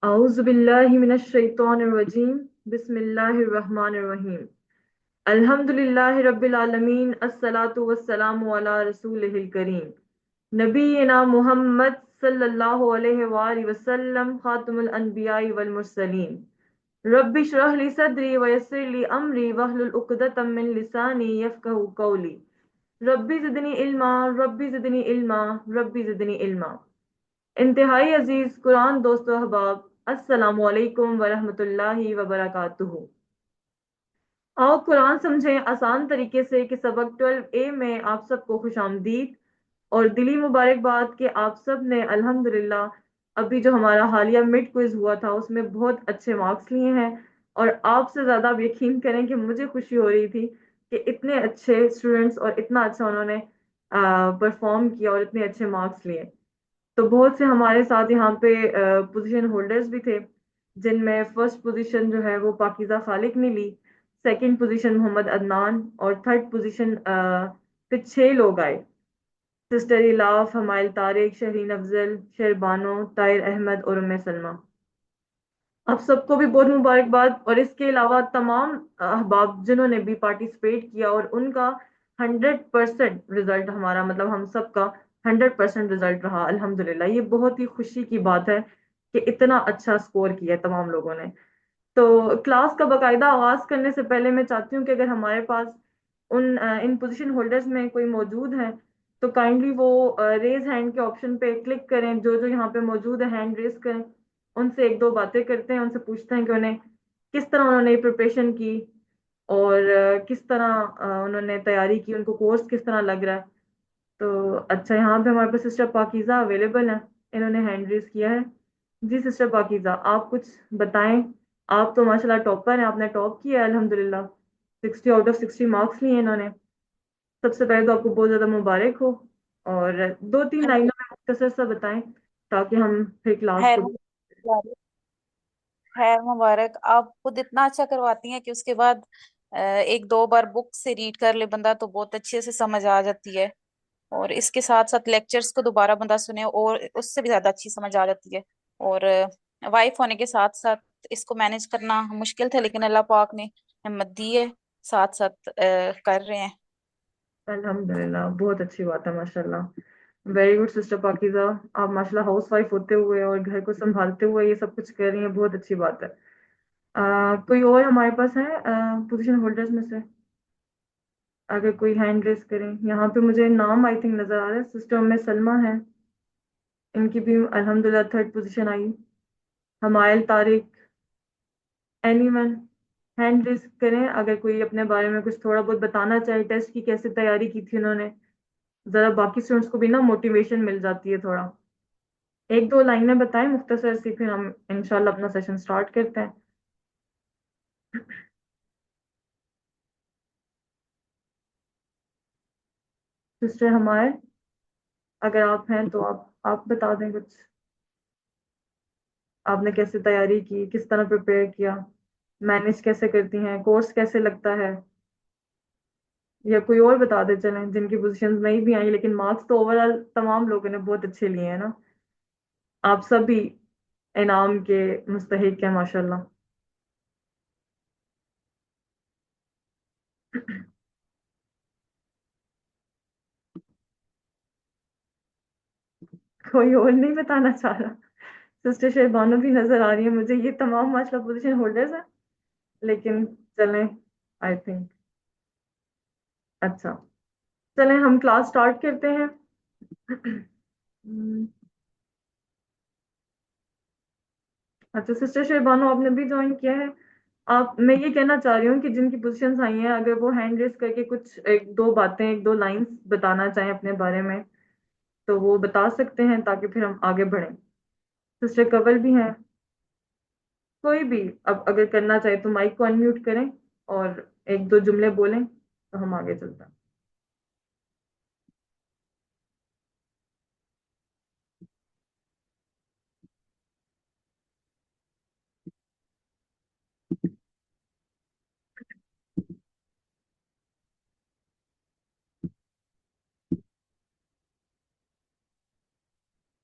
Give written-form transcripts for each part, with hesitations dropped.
अऊज़ु बिल्लाहि मिनश शैतानिर रजीम बिस्मिल्लाहिर रहमानिर रहीम अल्हम्दुलिल्लाहि रब्बिल आलमीन अस्सलातु वस्सलामु अला रसूलिहिल करीम नबीना मुहम्मद सल्लल्लाहु अलैहि वसल्लम खातमुल अंबियाई वल मुरसलीन रब्बि श्रह ली सदरी व यस्सिर ली अमरी वहलुल उक़दतम मिन लिसानी यफ़क़हू क़ौली रब्बी ज़िदनी इल्मा रब्बी ज़िदनी इल्मा रब्बी ज़िदनी इल्मा। इंतहाई अजीज कुरान दोस्तों अहबाब, अस्सलामु अलैकुम वरहमतुल्लाहि वबरकातुहू। आओ कुरान समझें आसान तरीके से कि सबक 12A में आप सबको खुशामदीद और दिली मुबारकबाद कि आप सब ने अल्हम्दुलिल्लाह अभी जो हमारा हालिया मिड क्विज हुआ था उसमें बहुत अच्छे मार्क्स लिए हैं। और आपसे ज़्यादा आप यकीन करें कि मुझे खुशी हो रही थी कि इतने अच्छे स्टूडेंट्स और इतना अच्छा उन्होंने परफॉर्म किया और इतने अच्छे मार्क्स लिए। तो बहुत से हमारे साथ यहाँ पे पोजीशन होल्डर्स भी थे, जिनमें फर्स्ट पोजीशन जो है वो पाकिज़ा खालिक ने ली, सेकंड पोजीशन मोहम्मद अदनान और थर्ड पोजीशन पे 6 लोग आए। सिस्टर इलाफ, हमायल तारिक, शहीन अफजल, शेरबानो, ताहिर अहमद और उम्मे सलमा। आप सबको भी बहुत मुबारकबाद। और इसके अलावा तमाम अहबाब जिन्होंने भी पार्टिसिपेट किया और उनका 100% रिजल्ट हमारा मतलब हम सबका 100% रिजल्ट रहा अल्हम्दुलिल्लाह। ये बहुत ही खुशी की बात है कि इतना अच्छा स्कोर किया है तमाम लोगों ने। तो क्लास का बाकायदा आगाज करने से पहले मैं चाहती हूँ कि अगर हमारे पास इन पोजीशन होल्डर्स में कोई मौजूद है तो काइंडली वो रेज हैंड के ऑप्शन पे क्लिक करें। जो जो यहाँ पे मौजूद है हैंड रेज करें, उनसे एक दो बातें करते हैं, उनसे पूछते हैं कि उन्हें किस तरह उन्होंने प्रिपरेशन की और किस तरह उन्होंने तैयारी की, उनको कोर्स किस तरह लग रहा है। तो अच्छा, यहाँ पे हमारे पास सिस्टर पाकिज़ा अवेलेबल है, इन्होंने हैंड रेज किया है। जी सिस्टर पाकिज़ा, आप कुछ बताएं। आप तो माशाल्लाह टॉपर हैं, आपने टॉप किया है अल्हम्दुलिल्लाह। 60 आउट ऑफ 60 मार्क्स लिए इन्होंने। सबसे पहले तो आपको बहुत ज्यादा मुबारक हो। और दो तीन खैर लाइनों में मुख्तसर सा बताएं ताकि हम फिर क्लास खैर को। मुबारक। खैर मुबारक। आप खुद इतना अच्छा करवाती हैं कि उसके बाद एक दो बार बुक से रीड कर ले बंदा तो बहुत अच्छे से समझ आ जाती है। और इसके साथ साथ लेक्चर्स को दोबारा बंदा सुने और उससे भी ज्यादा अच्छी समझ आ जाती है। और वाइफ होने के साथ साथ इसको मैनेज करना मुश्किल था, लेकिन अल्लाह पाक ने हिम्मत दी है। साथ साथ कर रहे हैं। अल्हम्दुलिल्लाह, बहुत अच्छी बात है माशाल्लाह। Very good sister पाकिज़ा। आप माशाल्लाह हाउस वाइफ होते हुए और घर को संभालते हुए ये सब कुछ कर रही हैं, बहुत अच्छी बात है। कोई और हमारे पास है पोजीशन होल्डर्स में से? अगर कोई हैंड रेस करें। यहाँ पे मुझे नाम आई थिंक नजर आ रहा है, सिस्टर में सलमा है, इनकी भी अल्हम्दुलिल्लाह थर्ड पोजीशन आई। Humayal Tariq, anyone, hand raise करें अगर कोई अपने बारे में कुछ थोड़ा बहुत बताना चाहे, टेस्ट की कैसे तैयारी की थी उन्होंने। जरा बाकी स्टूडेंट्स को भी ना मोटिवेशन मिल जाती है थोड़ा। एक दो लाइनें बताएं मुख्तसर सी, फिर हम इंशाल्लाह अपना सेशन स्टार्ट करते हैं। सिस्टर हमारे, अगर आप हैं तो आप बता दें कुछ। आपने कैसे तैयारी की, किस तरह प्रिपेयर किया, मैनेज कैसे करती हैं, कोर्स कैसे लगता है। या कोई और बता दे चलें जिनकी पोजीशंस नहीं भी आई लेकिन मार्क्स तो ओवरऑल तमाम लोगों ने बहुत अच्छे लिए हैं ना। आप सब भी इनाम के मुस्तहिक हैं माशाल्लाह। कोई और नहीं बताना चाह रहा? सिस्टर शेरबानो भी नजर आ रही है मुझे। ये तमाम माशाल्लाह पोजीशन होल्डर्स हैं, लेकिन चलें आई थिंक। अच्छा, चलें हम क्लास स्टार्ट करते हैं। हम्म, अच्छा सिस्टर शेरबानो आपने भी ज्वाइन किया है। आप, मैं ये कहना चाह रही हूँ कि जिनकी पोजीशंस आई हैं अगर वो हैंड रेस करके कुछ एक दो बातें, एक दो लाइंस बताना चाहें अपने बारे में तो वो बता सकते हैं ताकि फिर हम आगे बढ़ें। सिस्टर कवल भी हैं, कोई भी अब अगर करना चाहे तो माइक को अनम्यूट करें और एक दो जुमले बोलें तो हम आगे चलते हैं।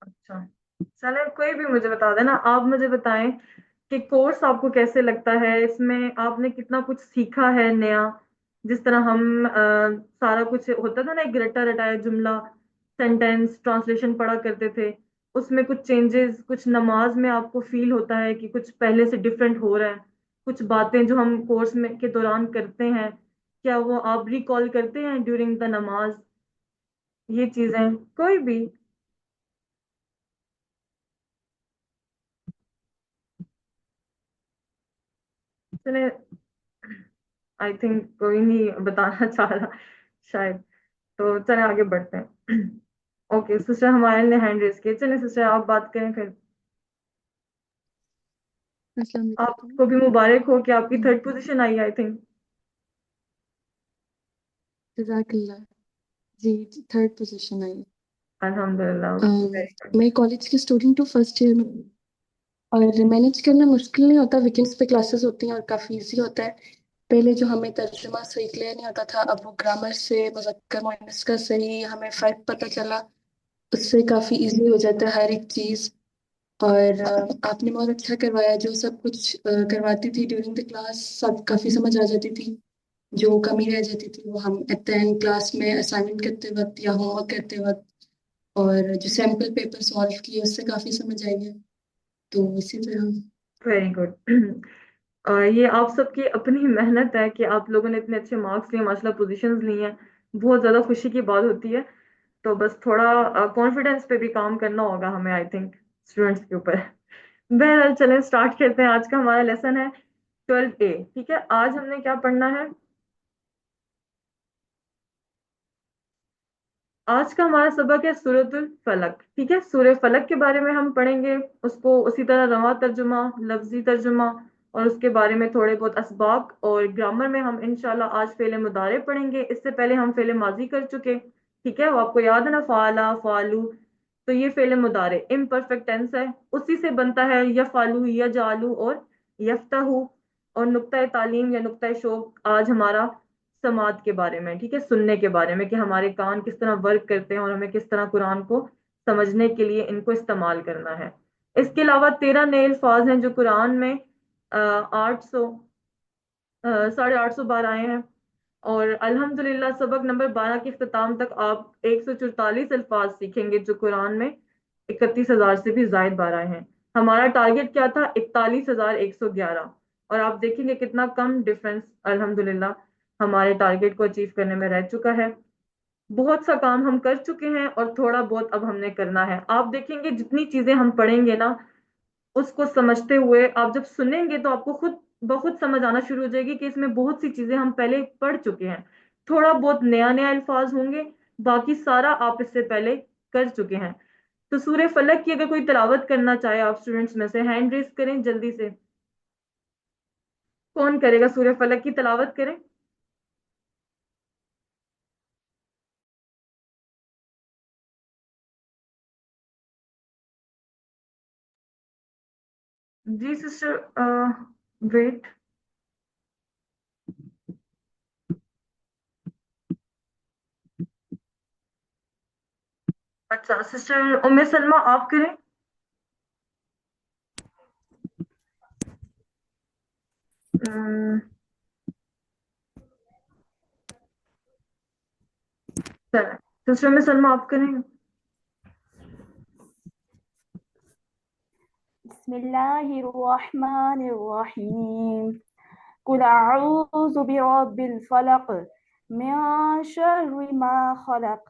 अच्छा, चले कोई भी मुझे बता देना, आप मुझे बताएं कि कोर्स आपको कैसे लगता है, इसमें आपने कितना कुछ सीखा है नया। जिस तरह हम सारा कुछ होता था ना, एक रटा रटाया जुमला, सेंटेंस ट्रांसलेशन पढ़ा करते थे, उसमें कुछ चेंजेस, कुछ नमाज में आपको फील होता है कि कुछ पहले से डिफरेंट हो रहा है, कुछ बातें जो हम कोर्स में के दौरान करते हैं, क्या वो आप रिकॉल करते हैं ड्यूरिंग द नमाज, ये चीजें कोई भी। चले, आई थिंक कोई नहीं बताना चाह रहा शायद, तो चले आगे बढ़ते हैं। ओके सिस्टर, हमारे ने हैंड रेस किया, चले सिस्टर आप बात करें फिर। अस्सलाम वालेकुम। आपको भी मुबारक हो कि आपकी hmm, third position I, I think. जज़ाकल्लाह। जी, थर्ड पोजीशन आई। अल्हम्दुलिल्लाह, वेरी गुड। मैं कॉलेज की स्टूडेंट हूँ, फर्स्ट ईयर में हूँ। और मैनेज करना मुश्किल नहीं होता, वीकेंड्स पे क्लासेस होती हैं और काफ़ी इजी होता है। पहले जो हमें तर्जुमा सही क्लियर नहीं होता था, अब वो ग्रामर से मुज़क्कर मुअन्नस का सही हमें फ़र्क पता चला, उससे काफ़ी इजी हो जाता है हर एक चीज़। और आपने बहुत अच्छा करवाया, जो सब कुछ करवाती थी ड्यूरिंग द क्लास, सब काफ़ी समझ आ जाती थी। जो कमी रह जाती थी वो हम एट द एंड क्लास में असाइनमेंट करते वक्त या होमवर्क करते वक्त, और जो सैम्पल पेपर सॉल्व किए उससे काफ़ी समझ आई है। तो इसी तरह। Very good. ये आप सबकी अपनी मेहनत है कि आप लोगों ने इतने अच्छे मार्क्स लिए, माशाल्लाह पोजीशंस ली हैं, बहुत ज्यादा खुशी की बात होती है। तो बस थोड़ा कॉन्फिडेंस पे भी काम करना होगा हमें, आई थिंक स्टूडेंट्स के ऊपर। बहरहाल चलें स्टार्ट करते हैं। आज का हमारा लेसन है 12A। ठीक है, आज हमने क्या पढ़ना है? आज का हमारा सबक है सूरतुल फलक। ठीक है, सूर्य फलक के बारे में हम पढ़ेंगे, उसको उसी तरह रवा तर्जुमा, लफ्जी तर्जुमा, और उसके बारे में थोड़े बहुत असबाक, और ग्रामर में हम इंशाल्लाह आज फेले मुदारे पढ़ेंगे। इससे पहले हम फेले माजी कर चुके। ठीक है, वो आपको याद है ना, फाला फालू। तो ये फेले मुदारे इम्परफेक्ट टेंस है, उसी से बनता है यफालू, यजालू और यफ्ताहू। और नुक्ता तालीम या नुक्ता शोक आज हमारा समात के बारे में, ठीक है, सुनने के बारे में, कि हमारे कान किस तरह वर्क करते हैं और हमें किस तरह कुरान को समझने के लिए इनको इस्तेमाल करना है। इसके अलावा 13 नए अल्फाज हैं जो कुरान में 800 850 बार आए हैं। और अल्हम्दुलिल्लाह सबक नंबर 12 के इख्तिताम तक आप 144 अल्फाज सीखेंगे जो कुरान में 31,000 से भी ज्यादा बार आए हैं। हमारा टारगेट क्या था? 41,111। और आप देखेंगे कितना कम डिफरेंस अल्हम्दुलिल्लाह हमारे टारगेट को अचीव करने में रह चुका है। बहुत सा काम हम कर चुके हैं और थोड़ा बहुत अब हमने करना है। आप देखेंगे जितनी चीजें हम पढ़ेंगे ना, उसको समझते हुए आप जब सुनेंगे तो आपको खुद बहुत समझ आना शुरू हो जाएगी कि इसमें बहुत सी चीजें हम पहले पढ़ चुके हैं। थोड़ा बहुत नया नया अल्फाज होंगे, बाकी सारा आप इससे पहले कर चुके हैं। तो सूर्य फलक की अगर कोई तिलावत करना चाहे आप स्टूडेंट्स में से, हैंड रेस करें जल्दी से। कौन करेगा सूर्य फलक की तिलावत? करें। जी सिस्टर, वेट। अच्छा सिस्टर उम्मे सलमा आप करें। अम्म, चलें, सिस्टर उम्मे सलमा आप करें। बिस्मिल्लाहिर्रहमानिर्रहीम। कुल अऊज़ु बिरब्बिल फलक मिन शर्रि मा खलक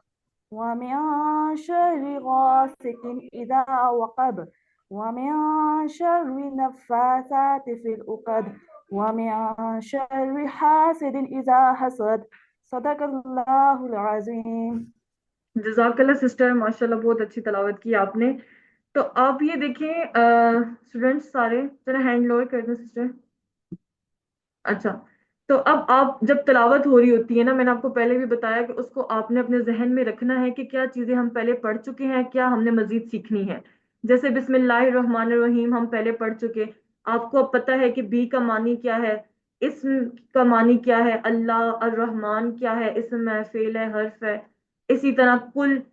व मिन शर्रि गासिकिन इज़ा वक़ब व मिन शर्रि नफ़्फ़ासाति फ़िल उक़द व मिन शर्रि हासिदिन इज़ा हसद। सदक़ल्लाहुल अज़ीम। जजाकल्ला सिस्टर, माशाल्लाह बहुत अच्छी तलावत की आपने। तो आप ये देखें स्टूडेंट्स सारे, जरा हैंड लोअर कर दें सिस्टर। अच्छा, तो अब आप जब तिलावत हो रही होती है ना, मैंने आपको पहले भी बताया कि उसको आपने अपने जहन में रखना है कि क्या चीजें हम पहले पढ़ चुके हैं, क्या हमने मजीद सीखनी है। जैसे बिस्मिल्लाहिर्रहमानिर्रहीम हम पहले पढ़ चुके, आपको अब पता है कि बी का मानी क्या है, इस्म का मानी क्या है, अल्लाह, अर्रहमान क्या है, इस्म है, फेल है, हर्फ है। इसी तरह कुल,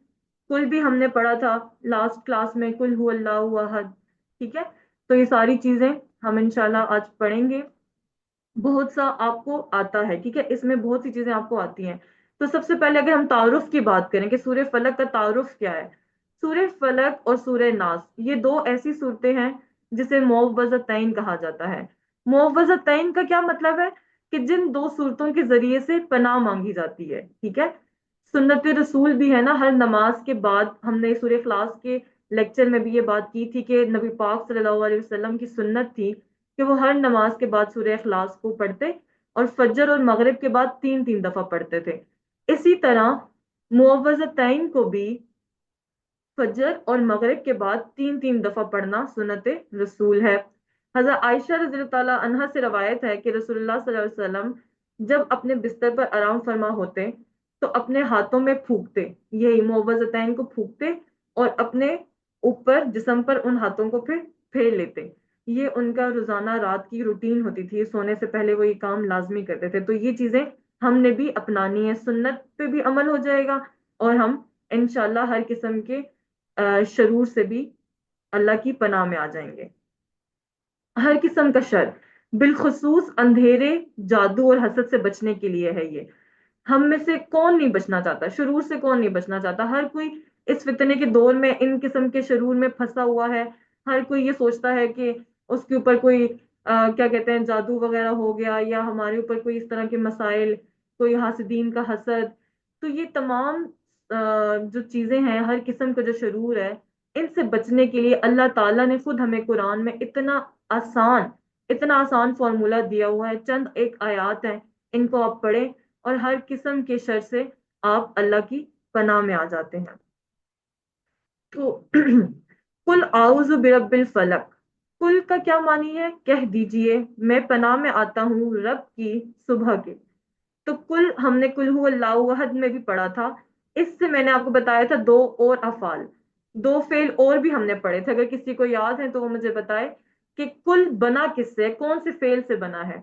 کل بھی ہم نے پڑھا تھا لاسٹ کلاس میں، کل ہو اللہ احد، ٹھیک ہے؟ تو یہ ساری چیزیں ہم انشاءاللہ آج پڑھیں گے. بہت سا آپ کو آتا ہے، ٹھیک ہے، اس میں بہت سی چیزیں آپ کو آتی ہیں. تو سب سے پہلے اگر ہم تعارف کی بات کریں کہ سورہ فلق کا تعارف کیا ہے، سورہ فلق اور سورہ ناس یہ دو ایسی صورتیں ہیں جسے معوذتین کہا جاتا ہے. معوذتین کا کیا مطلب ہے؟ کہ جن دو صورتوں کے ذریعے سے پناہ مانگی جاتی ہے، ٹھیک ہے. سنت رسول بھی ہے نا، ہر نماز کے بعد ہم نے سورہ اخلاص کے لیکچر میں بھی یہ بات کی تھی کہ نبی پاک صلی اللہ علیہ وسلم کی سنت تھی کہ وہ ہر نماز کے بعد سورہ اخلاص کو پڑھتے اور فجر اور مغرب کے بعد تین تین دفعہ پڑھتے تھے. اسی طرح معوذتین کو بھی فجر اور مغرب کے بعد تین تین دفعہ پڑھنا سنت رسول ہے. حضرت عائشہ رضی اللہ تعالیٰ عنہا سے روایت ہے کہ رسول اللہ صلی اللہ علیہ وسلم جب اپنے بستر پر آرام فرما ہوتے تو اپنے ہاتھوں میں پھونکتے، یہی معوذتین کو پھونکتے اور اپنے اوپر جسم پر ان ہاتھوں کو پھر پھیر لیتے. یہ ان کا روزانہ رات کی روٹین ہوتی تھی، سونے سے پہلے وہ یہ کام لازمی کرتے تھے. تو یہ چیزیں ہم نے بھی اپنانی ہے، سنت پہ بھی عمل ہو جائے گا اور ہم انشاءاللہ ہر قسم کے شرور سے بھی اللہ کی پناہ میں آ جائیں گے. ہر قسم کا شر، بالخصوص اندھیرے، جادو اور حسد سے بچنے کے لیے ہے. یہ ہم میں سے کون نہیں بچنا چاہتا؟ شرور سے کون نہیں بچنا چاہتا؟ ہر کوئی اس فتنے کے دور میں ان قسم کے شرور میں پھنسا ہوا ہے. ہر کوئی یہ سوچتا ہے کہ اس کے اوپر کوئی کیا کہتے ہیں جادو وغیرہ ہو گیا، یا ہمارے اوپر کوئی اس طرح کے مسائل، کوئی حاسدین کا حسد. تو یہ تمام جو چیزیں ہیں، ہر قسم کا جو شرور ہے، ان سے بچنے کے لیے اللہ تعالیٰ نے خود ہمیں قرآن میں آسان اتنا آسان فارمولا دیا ہوا ہے. چند ایک آیات ہیں، ان کو آپ پڑھیں اور ہر قسم کے شر سے آپ اللہ کی پناہ میں آ جاتے ہیں. تو قل اعوذ برب الفلق، کل کا کیا معنی ہے؟ کہہ دیجئے میں پناہ میں آتا ہوں رب کی صبح کے. تو کل ہم نے کل ہو اللہ احد میں بھی پڑھا تھا. اس سے میں نے آپ کو بتایا تھا دو اور افعال، دو فعل اور بھی ہم نے پڑھے تھے. اگر کسی کو یاد ہے تو وہ مجھے بتائے کہ کل بنا کس سے، کون سے فعل سے بنا ہے.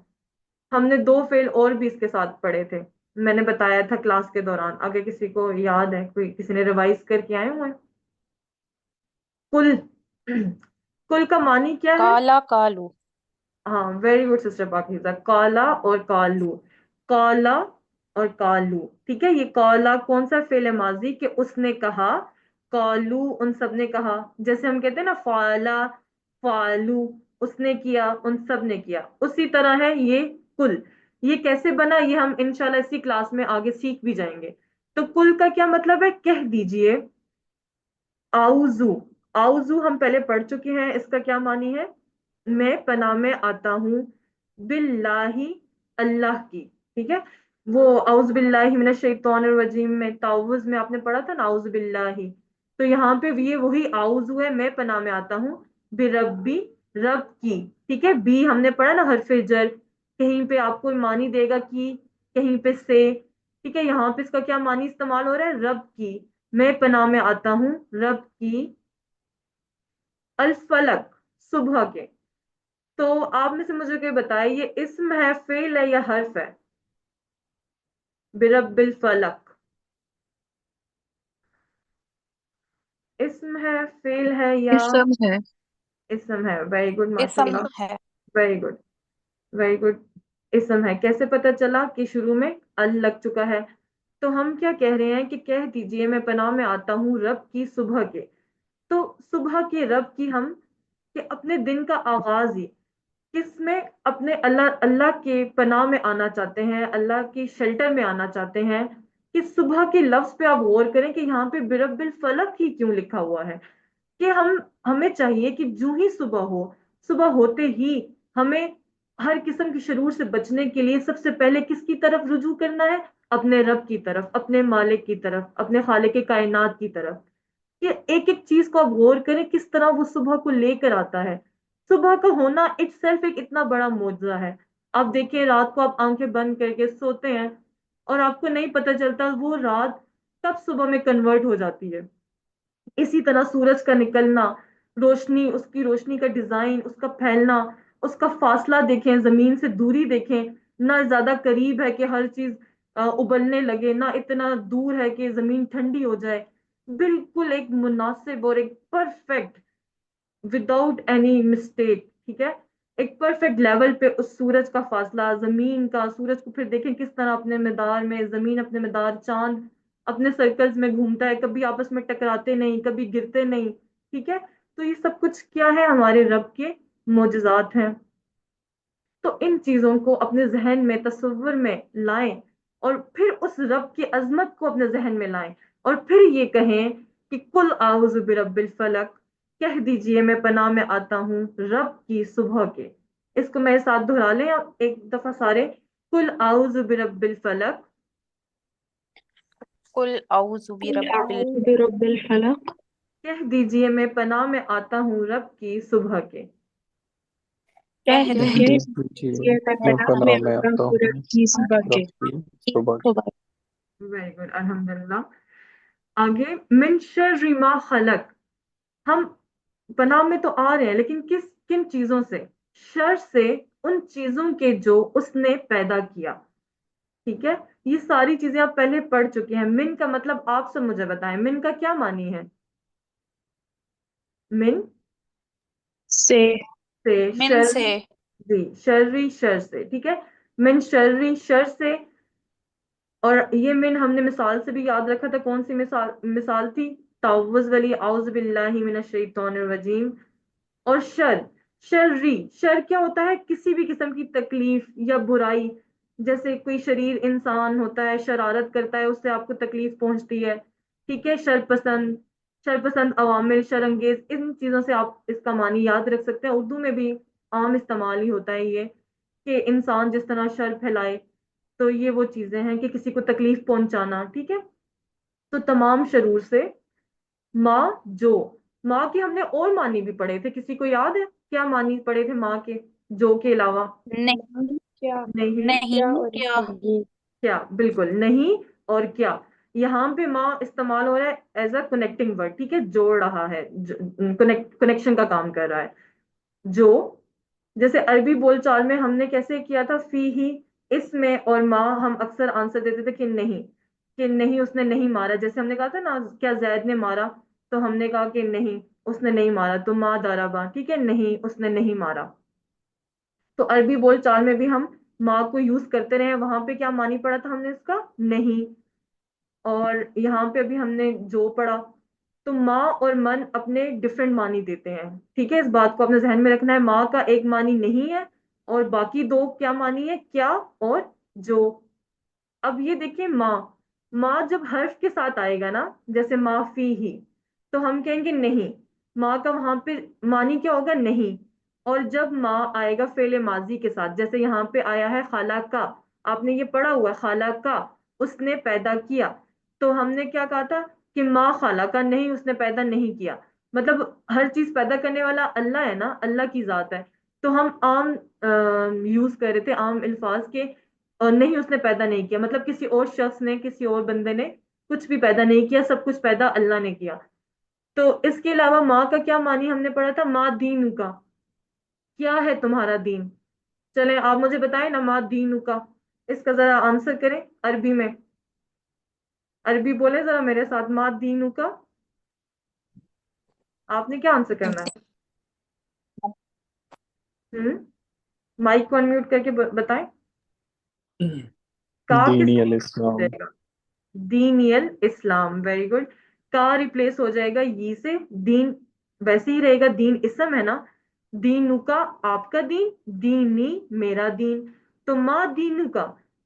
ہم نے دو فعل اور بھی اس کے ساتھ پڑھے تھے، میں نے بتایا تھا کلاس کے دوران. اگر کسی کو یاد ہے، کوئی کسی نے ریوائز کر کے آئے ہوئے. کل کل کا معنی کیا ہے؟ کالا کالو. ہاں ویری گڈ سسٹر پاکیزہ. کالا اور کالو، کالا اور کالو، ٹھیک ہے. یہ کالا کون سا فعل ماضی کہ اس نے کہا، کالو ان سب نے کہا. جیسے ہم کہتے ہیں نا فعلا فعلو، اس نے کیا، ان سب نے کیا. اسی طرح ہے یہ کل. یہ کیسے بنا یہ ہم انشاءاللہ اسی کلاس میں آگے سیکھ بھی جائیں گے. تو کل کا کیا مطلب ہے؟ کہہ دیجئے. آؤزو، آؤزو ہم پہلے پڑھ چکے ہیں، اس کا کیا معنی ہے؟ میں پناہ میں آتا ہوں باللہ، اللہ کی، ٹھیک ہے. وہ اعوذ باللہ من الشیطان الرجیم میں تعوذ میں آپ نے پڑھا تھا نا اعوذ باللہ. تو یہاں پہ بھی یہ وہی اعوذ ہے، میں پناہ میں آتا ہوں بربی، رب کی، ٹھیک ہے. بھی ہم نے پڑھا نا حرف جر، کہیں پہ آپ کو معنی دے گا کی، کہیں پہ سے، ٹھیک ہے. یہاں پہ اس کا کیا معنی استعمال ہو رہا ہے؟ رب کی، میں پناہ میں آتا ہوں رب کی. الفلق، صبح کے. تو آپ میں سے مجھے کوئی بتائے یہ اسم ہے، فعل ہے، یا حرف ہے؟ برب الفلق اسم ہے، فعل ہے، یا اسم ہے. اسم ہے؟ ویری گڈ، ماشاء اسم اللہ، ہے. Very good, very good. اسم ہے. کیسے پتا چلا کہ شروع میں ال لگ چکا ہے؟ تو ہم کیا کہہ رہے ہیں کہ کہہ دیجئے میں پناہ میں آتا ہوں رب کی صبح کے. تو صبح کے رب کی ہم کہ اپنے دن کا آغاز ہی کس میں اپنے اللہ کے پناہ میں آنا چاہتے ہیں، اللہ کی شیلٹر میں آنا چاہتے ہیں. کہ صبح کے لفظ پہ آپ غور کریں کہ یہاں پہ برب الفلق ہی کیوں لکھا ہوا ہے. کہ ہمیں چاہیے کہ جو ہی صبح ہو، صبح ہوتے ہی ہمیں ہر قسم کی شرور سے بچنے کے لیے سب سے پہلے کس کی طرف رجوع کرنا ہے؟ اپنے رب کی طرف، اپنے مالک کی طرف، اپنے خالق کائنات کی طرف. کہ ایک ایک چیز کو آپ غور کریں کس طرح وہ صبح کو لے کر آتا ہے. صبح کا ہونا اٹ سیلف ایک اتنا بڑا معجزہ ہے. آپ دیکھیں رات کو آپ آنکھیں بند کر کے سوتے ہیں اور آپ کو نہیں پتہ چلتا وہ رات کب صبح میں کنورٹ ہو جاتی ہے. اسی طرح سورج کا نکلنا، روشنی، اس کی روشنی کا ڈیزائن، اس کا پھیلنا، اس کا فاصلہ دیکھیں، زمین سے دوری دیکھیں. نہ زیادہ قریب ہے کہ ہر چیز ابلنے لگے، نہ اتنا دور ہے کہ زمین ٹھنڈی ہو جائے. बिल्कुल एक मुनासिब और एक परफेक्ट, विदाउट एनी मिस्टेक, ठीक है, एक परफेक्ट लेवल पे उस सूरज का फासला, जमीन का, सूरज को फिर देखें किस तरह अपने मदार में, जमीन अपने मदार, चांद अपने सर्कल्स में घूमता है, कभी आपस में टकराते नहीं, कभी गिरते नहीं, ठीक है। तो ये सब कुछ क्या है, हमारे रब के मोजज़ात हैं। तो इन चीजों को अपने जहन में, तस्वुर में लाएं, और फिर उस रब की अजमत को अपने जहन में लाएं, और फिर ये कहें कि कुल आउज़ु बिरब्बिल फलक, कह दीजिए मैं पनाह में आता हूँ रब की सुबह के। इसको मेरे साथ दोहरा लें आप एक दफा सारे, कुल आउज़ु बिरब्बिल फलक, कुल औज़ु बिरब्बिल, अऊज़ु बिरब्बिल फलक, कह दीजिए मैं पनाह में आता हूँ रब की सुबह के। कह कह दीजिए दीजिए मैं मैं पनाह में पनाह में आता आता हूँ रब हूँ की सुबह के। रब की सुबह की। सुबह। वेरी गुड, अल्हम्दुलिल्लाह। आगे, मिन शर्रि मा खलक, हम पनाह में तो आ रहे हैं, लेकिन किस किन चीजों से? शर से, उन चीजों के जो उसने पैदा किया, ठीक है। ये सारी चीजें आप पहले पढ़ चुके हैं। मिन का मतलब आप सब मुझे बताएं, मिन का क्या मानी है? मिन से, से, मिन शर, से, जी, शर्री शर से, ठीक है। मिन शर्री शर से, और ये मिन हमने मिसाल से भी याद रखा था, कौन सी मिसाल मिसाल थी? तावुज़ वाली, औज़ु बिल्लाहि मिनश शैतानिर रजीम। और शर, शर्री, शर क्या होता है? किसी भी किस्म की तकलीफ या बुराई, जैसे कोई शरीर इंसान होता है, शरारत करता है, उससे आपको तकलीफ पहुंचती है, ठीक है। शरपसंद, शरपसंद अवामिल, शरंगेज, इन चीजों से आप इसका मानी याद रख सकते हैं। उर्दू में भी आम इस्तेमाल ही होता है ये, कि इंसान जिस तरह शर फैलाए, तो ये वो चीजें हैं कि किसी को तकलीफ पहुंचाना, ठीक है। तो तमाम शरूर से, माँ जो, माँ के हमने और मानी भी पढ़े थे, किसी को याद है क्या मानी पढ़े थे माँ के, जो के अलावा? नहीं, क्या, नहीं, नहीं, क्या और क्या, नहीं। क्या, बिल्कुल नहीं और क्या। यहाँ पे माँ इस्तेमाल हो रहा है एज अ कनेक्टिंग वर्ड, ठीक है, जोड़ रहा है, कनेक्शन का काम कर रहा है। जो, जैसे अरबी बोलचाल में हमने कैसे किया था, फी ही, इसमें और माँ, हम अक्सर आंसर देते थे कि नहीं, कि नहीं उसने नहीं मारा। जैसे हमने कहा था ना, क्या जैद ने मारा, तो हमने कहा कि नहीं उसने नहीं मारा, तो माँ दाराबा, ठीक है, नहीं उसने नहीं मारा। तो अरबी बोलचाल में भी हम माँ को यूज करते रहे हैं। वहां पे क्या मानी पड़ा था हमने इसका? नहीं। और यहाँ पे अभी हमने जो पढ़ा, तो माँ और मन अपने डिफरेंट मानी देते हैं, ठीक है। इस बात को अपने जहन में रखना है, माँ का एक मानी नहीं है, और बाकी दो क्या मानी है, क्या और जो। अब ये देखिए, माँ, माँ जब हर्फ के साथ आएगा ना, जैसे माफी ही, तो हम कहेंगे नहीं, माँ का वहां पे मानी क्या होगा? नहीं। और जब माँ आएगा फेले माजी के साथ, जैसे यहाँ पे आया है खाला का, आपने ये पढ़ा हुआ है, खाला का, उसने पैदा किया, तो हमने क्या कहा था कि माँ खाला का, नहीं उसने पैदा नहीं किया। मतलब हर चीज पैदा करने वाला अल्लाह है ना, अल्लाह की जात है। तो हम आम यूज कर रहे थे, आम अल्फाज के, और नहीं उसने पैदा नहीं किया, मतलब किसी और शख्स ने, किसी और बंदे ने कुछ भी पैदा नहीं किया, सब कुछ पैदा अल्लाह ने किया। तो इसके अलावा माँ का क्या मानी हमने पढ़ा था? माँ दीनू का, क्या है तुम्हारा दीन? चले आप मुझे बताएं ना, माँ दीनू का, इसका जरा आंसर करें अरबी में। अरबी बोले जरा मेरे साथ, माँ दीनू का, आपने क्या आंसर करना है? माइक को अनम्यूट करके बताएं। का दीनी किससे अल replace हो इस्लाम। जाएगा? दीनियल इस्लाम, वेरी गुड। का रिप्लेस हो जाएगा ये से, दीन वैसे ही रहेगा, दीन इसम है ना, दीनू का आपका दीन, दीनी मेरा दीन। तो माँ दीनू का,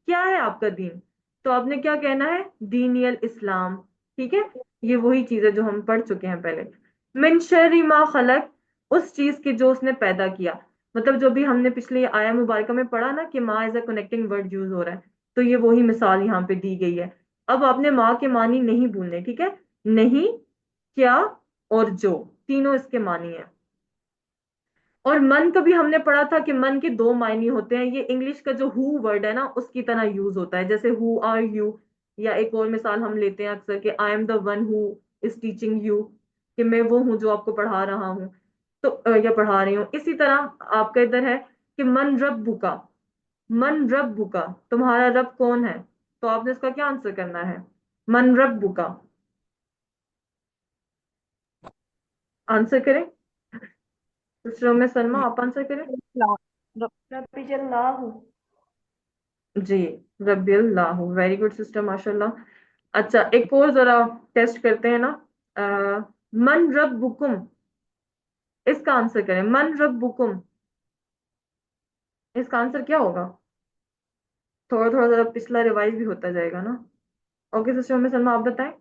क्या है आपका दीन? तो आपने क्या कहना है? दीनियल इस्लाम, ठीक है। ये वही चीज है जो हम पढ़ चुके हैं पहले। मिन शर्रि मा खलक, उस चीज के जो उसने पैदा किया, मतलब जो भी हमने पिछले आया मुबारका में पढ़ा ना कि माँ as a connecting word use हो रहा है, तो ये वही मिसाल यहाँ पे दी गई है। अब आपने माँ के मानी नहीं भूलने, ठीक है। नहीं, क्या और जो, तीनों इसके मानी है। और मन का भी हमने पढ़ा था कि मन के दो मायने होते हैं। ये इंग्लिश का जो हु वर्ड है ना, उसकी तरह यूज होता है, जैसे हु आर यू, या एक और मिसाल हम लेते हैं अक्सर कि I am the one who is teaching you, कि मैं वो हूँ जो आपको पढ़ा रहा हूँ, तो या पढ़ा रही हूँ। इसी तरह आपका इधर है कि मन रब्बु का, मन रब्बु का, तुम्हारा रब कौन है? तो आपने इसका क्या आंसर करना है? मन रब्बु का, आंसर करें, सिस्टर उम्मे सलमा आप आंसर करें। रब्बी जल्लाहु। जी, रब्बी अल्लाह, वेरी गुड सिस्टर, माशाल्लाह। अच्छा, एक और जरा टेस्ट करते हैं ना। मन रब्बुकुम, इसका आंसर करें। मन रब्बुकुम, इसका आंसर क्या होगा? थोड़ा थोड़ा जरा पिछला रिवाइज भी होता जाएगा ना। ओके सिस्टर उम्मे सलमा आप बताएं।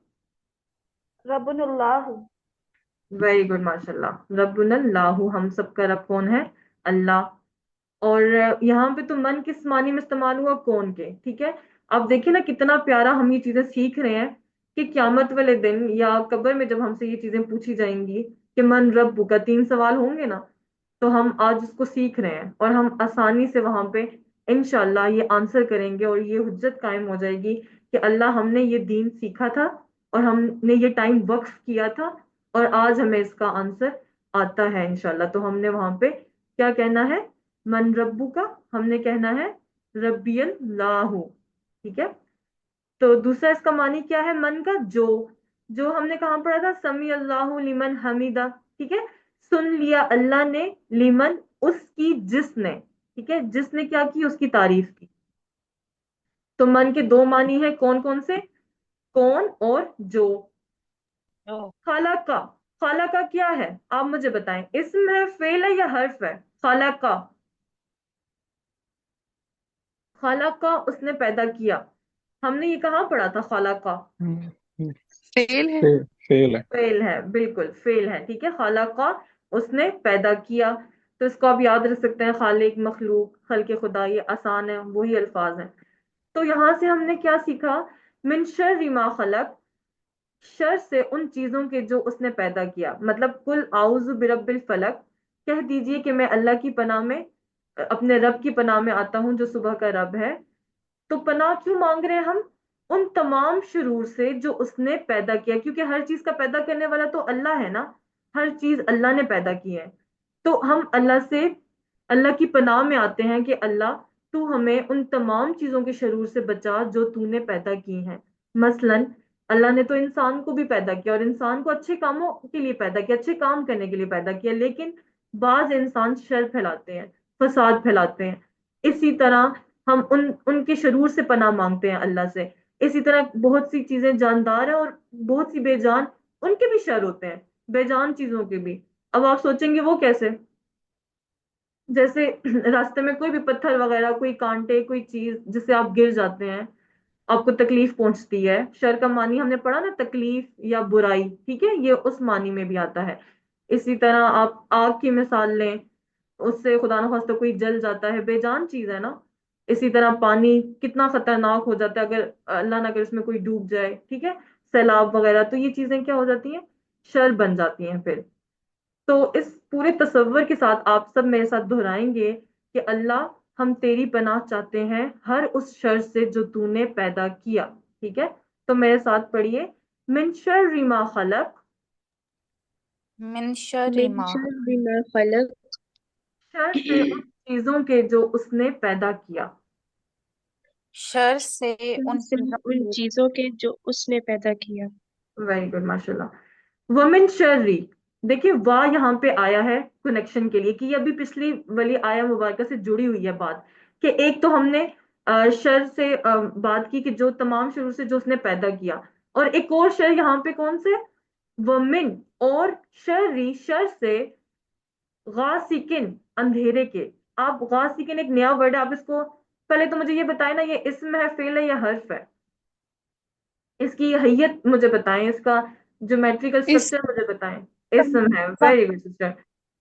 रब्बुनल्लाहु। वेरी गुड माशाल्लाह, रब्बुनल्लाहु, हम सबका रब कौन है? अल्लाह। और यहाँ पे तो मन किस मानी में इस्तेमाल हुआ? कौन के, ठीक है। अब देखिए ना कितना प्यारा हम ये चीजें सीख रहे हैं कि क्यामत वाले दिन या कब्र में जब हमसे ये चीजें पूछी जाएंगी कि मन रब्बु का, 3 सवाल होंगे ना, तो हम आज उसको सीख रहे हैं और हम आसानी से वहां पे इंशाल्लाह ये आंसर करेंगे और ये हुज्जत कायम हो जाएगी कि अल्लाह हमने ये दीन सीखा था और हमने ये टाइम वक्फ किया था और आज हमें इसका आंसर आता है इंशाल्लाह। तो हमने वहां पे क्या कहना है? मन रब्बू का, हमने कहना है रब्बियल लाहू, ठीक है। तो दूसरा इसका मानी क्या है? मन का जो हमने कहाँ पढ़ा था? समी अल्लाहु लिमन हमीदा, ठीक है। सुन लिया अल्लाह ने, लिमन उसकी जिसने, ठीक है, जिसने क्या की? उसकी तारीफ की। तो मन के 2 मानी है, कौन कौन से? कौन और जो। खाला का, खाला का क्या है आप मुझे बताएं, इस्म है, फेल है या हर्फ है? खाला का, खाला का उसने पैदा किया। हमने ये कहाँ पढ़ा था? खाला का फेल है। फेल है। फेल है, बिल्कुल फेल है, ठीक है। खाला का उसने पैदा किया। तो इसको आप याद रख सकते हैं, खालिक, मखलूक, खल्के खुदा, ये आसान है, वही अल्फाज हैं। तो यहां से हमने क्या सीखा? मिन शर्रि मा खलक, शर से उन चीजों के जो उसने पैदा किया। मतलब कुल आउज़ु बिरब्बिल फलक, कह दीजिए कि मैं अल्लाह की पनाह में, अपने रब की पनाह में आता हूँ जो सुबह का रब है। तो पनाह क्यों मांग रहे हैं हम? उन तमाम शुरूर से जो उसने पैदा किया, क्योंकि हर चीज का पैदा करने वाला तो अल्लाह है ना। हर चीज अल्लाह ने पैदा की है। तो हम अल्लाह से, अल्लाह की पनाह में आते हैं कि अल्लाह तू हमें उन तमाम चीजों के शरूर से बचा जो तूने पैदा की हैं। मसलन अल्लाह ने तो इंसान को भी पैदा किया और इंसान को अच्छे कामों के लिए पैदा किया, अच्छे काम करने के लिए पैदा किया, लेकिन बाज इंसान शर फैलाते हैं, फसाद फैलाते हैं। इसी तरह हम उनके शरूर से पनाह मांगते हैं अल्लाह से। इसी तरह बहुत सी चीजें जानदार हैं और बहुत सी बेजान, उनके भी शर होते हैं, बेजान चीजों के भी। अब आप सोचेंगे वो कैसे? जैसे रास्ते में कोई भी पत्थर वगैरह, कोई कांटे, कोई चीज जिससे आप गिर जाते हैं, आपको तकलीफ पहुंचती है। शर का मानी हमने पढ़ा ना, तकलीफ या बुराई, ठीक है, ये उस मानी में भी आता है। इसी तरह आप आग की मिसाल लें, उससे खुदा न खास्ता कोई जल जाता है, बेजान चीज है ना। इसी तरह पानी कितना खतरनाक हो जाता है अगर अल्लाह ना करे उसमें कोई डूब जाए, ठीक है, सैलाब वगैरह। तो ये चीजें क्या हो जाती हैं? शर बन जाती हैं फिर। तो इस पूरे तसव्वुर के साथ आप सब मेरे साथ दोहराएंगे कि अल्लाह हम तेरी पनाह चाहते हैं हर उस शर से जो तूने पैदा किया, ठीक है। तो मेरे साथ पढ़िए, मिन शर्रि मा खलक, मिन शर्रि मिन मा, शर्रि मा खलक, शर से उन चीजों के जो उसने पैदा किया। शर से शर उन से चीजों उन के, चीजों के जो उसने पैदा किया। वेरी गुड माशाल्लाह। वमिन शर्री, देखिए वाह यहाँ पे आया है कनेक्शन के लिए कि ये अभी पिछली वाली आया मुबारका से जुड़ी हुई है बात। कि एक तो हमने शर से बात की कि जो तमाम शुरू से जो उसने पैदा किया, और एक और शर यहाँ पे कौन से? वमिन, और शर्री, शर से, गासिकिन, अंधेरे के। आप गासिकिन एक नया वर्ड है, आप इसको पहले तो मुझे ये बताएं ना, ये इसम है, फेल है या हर्फ है? इसकी हैयत मुझे बताएं, इसका ज्योमेट्रिकल इस स्ट्रक्चर मुझे बताएं। इसम है, वेरी गुड सिस्टर।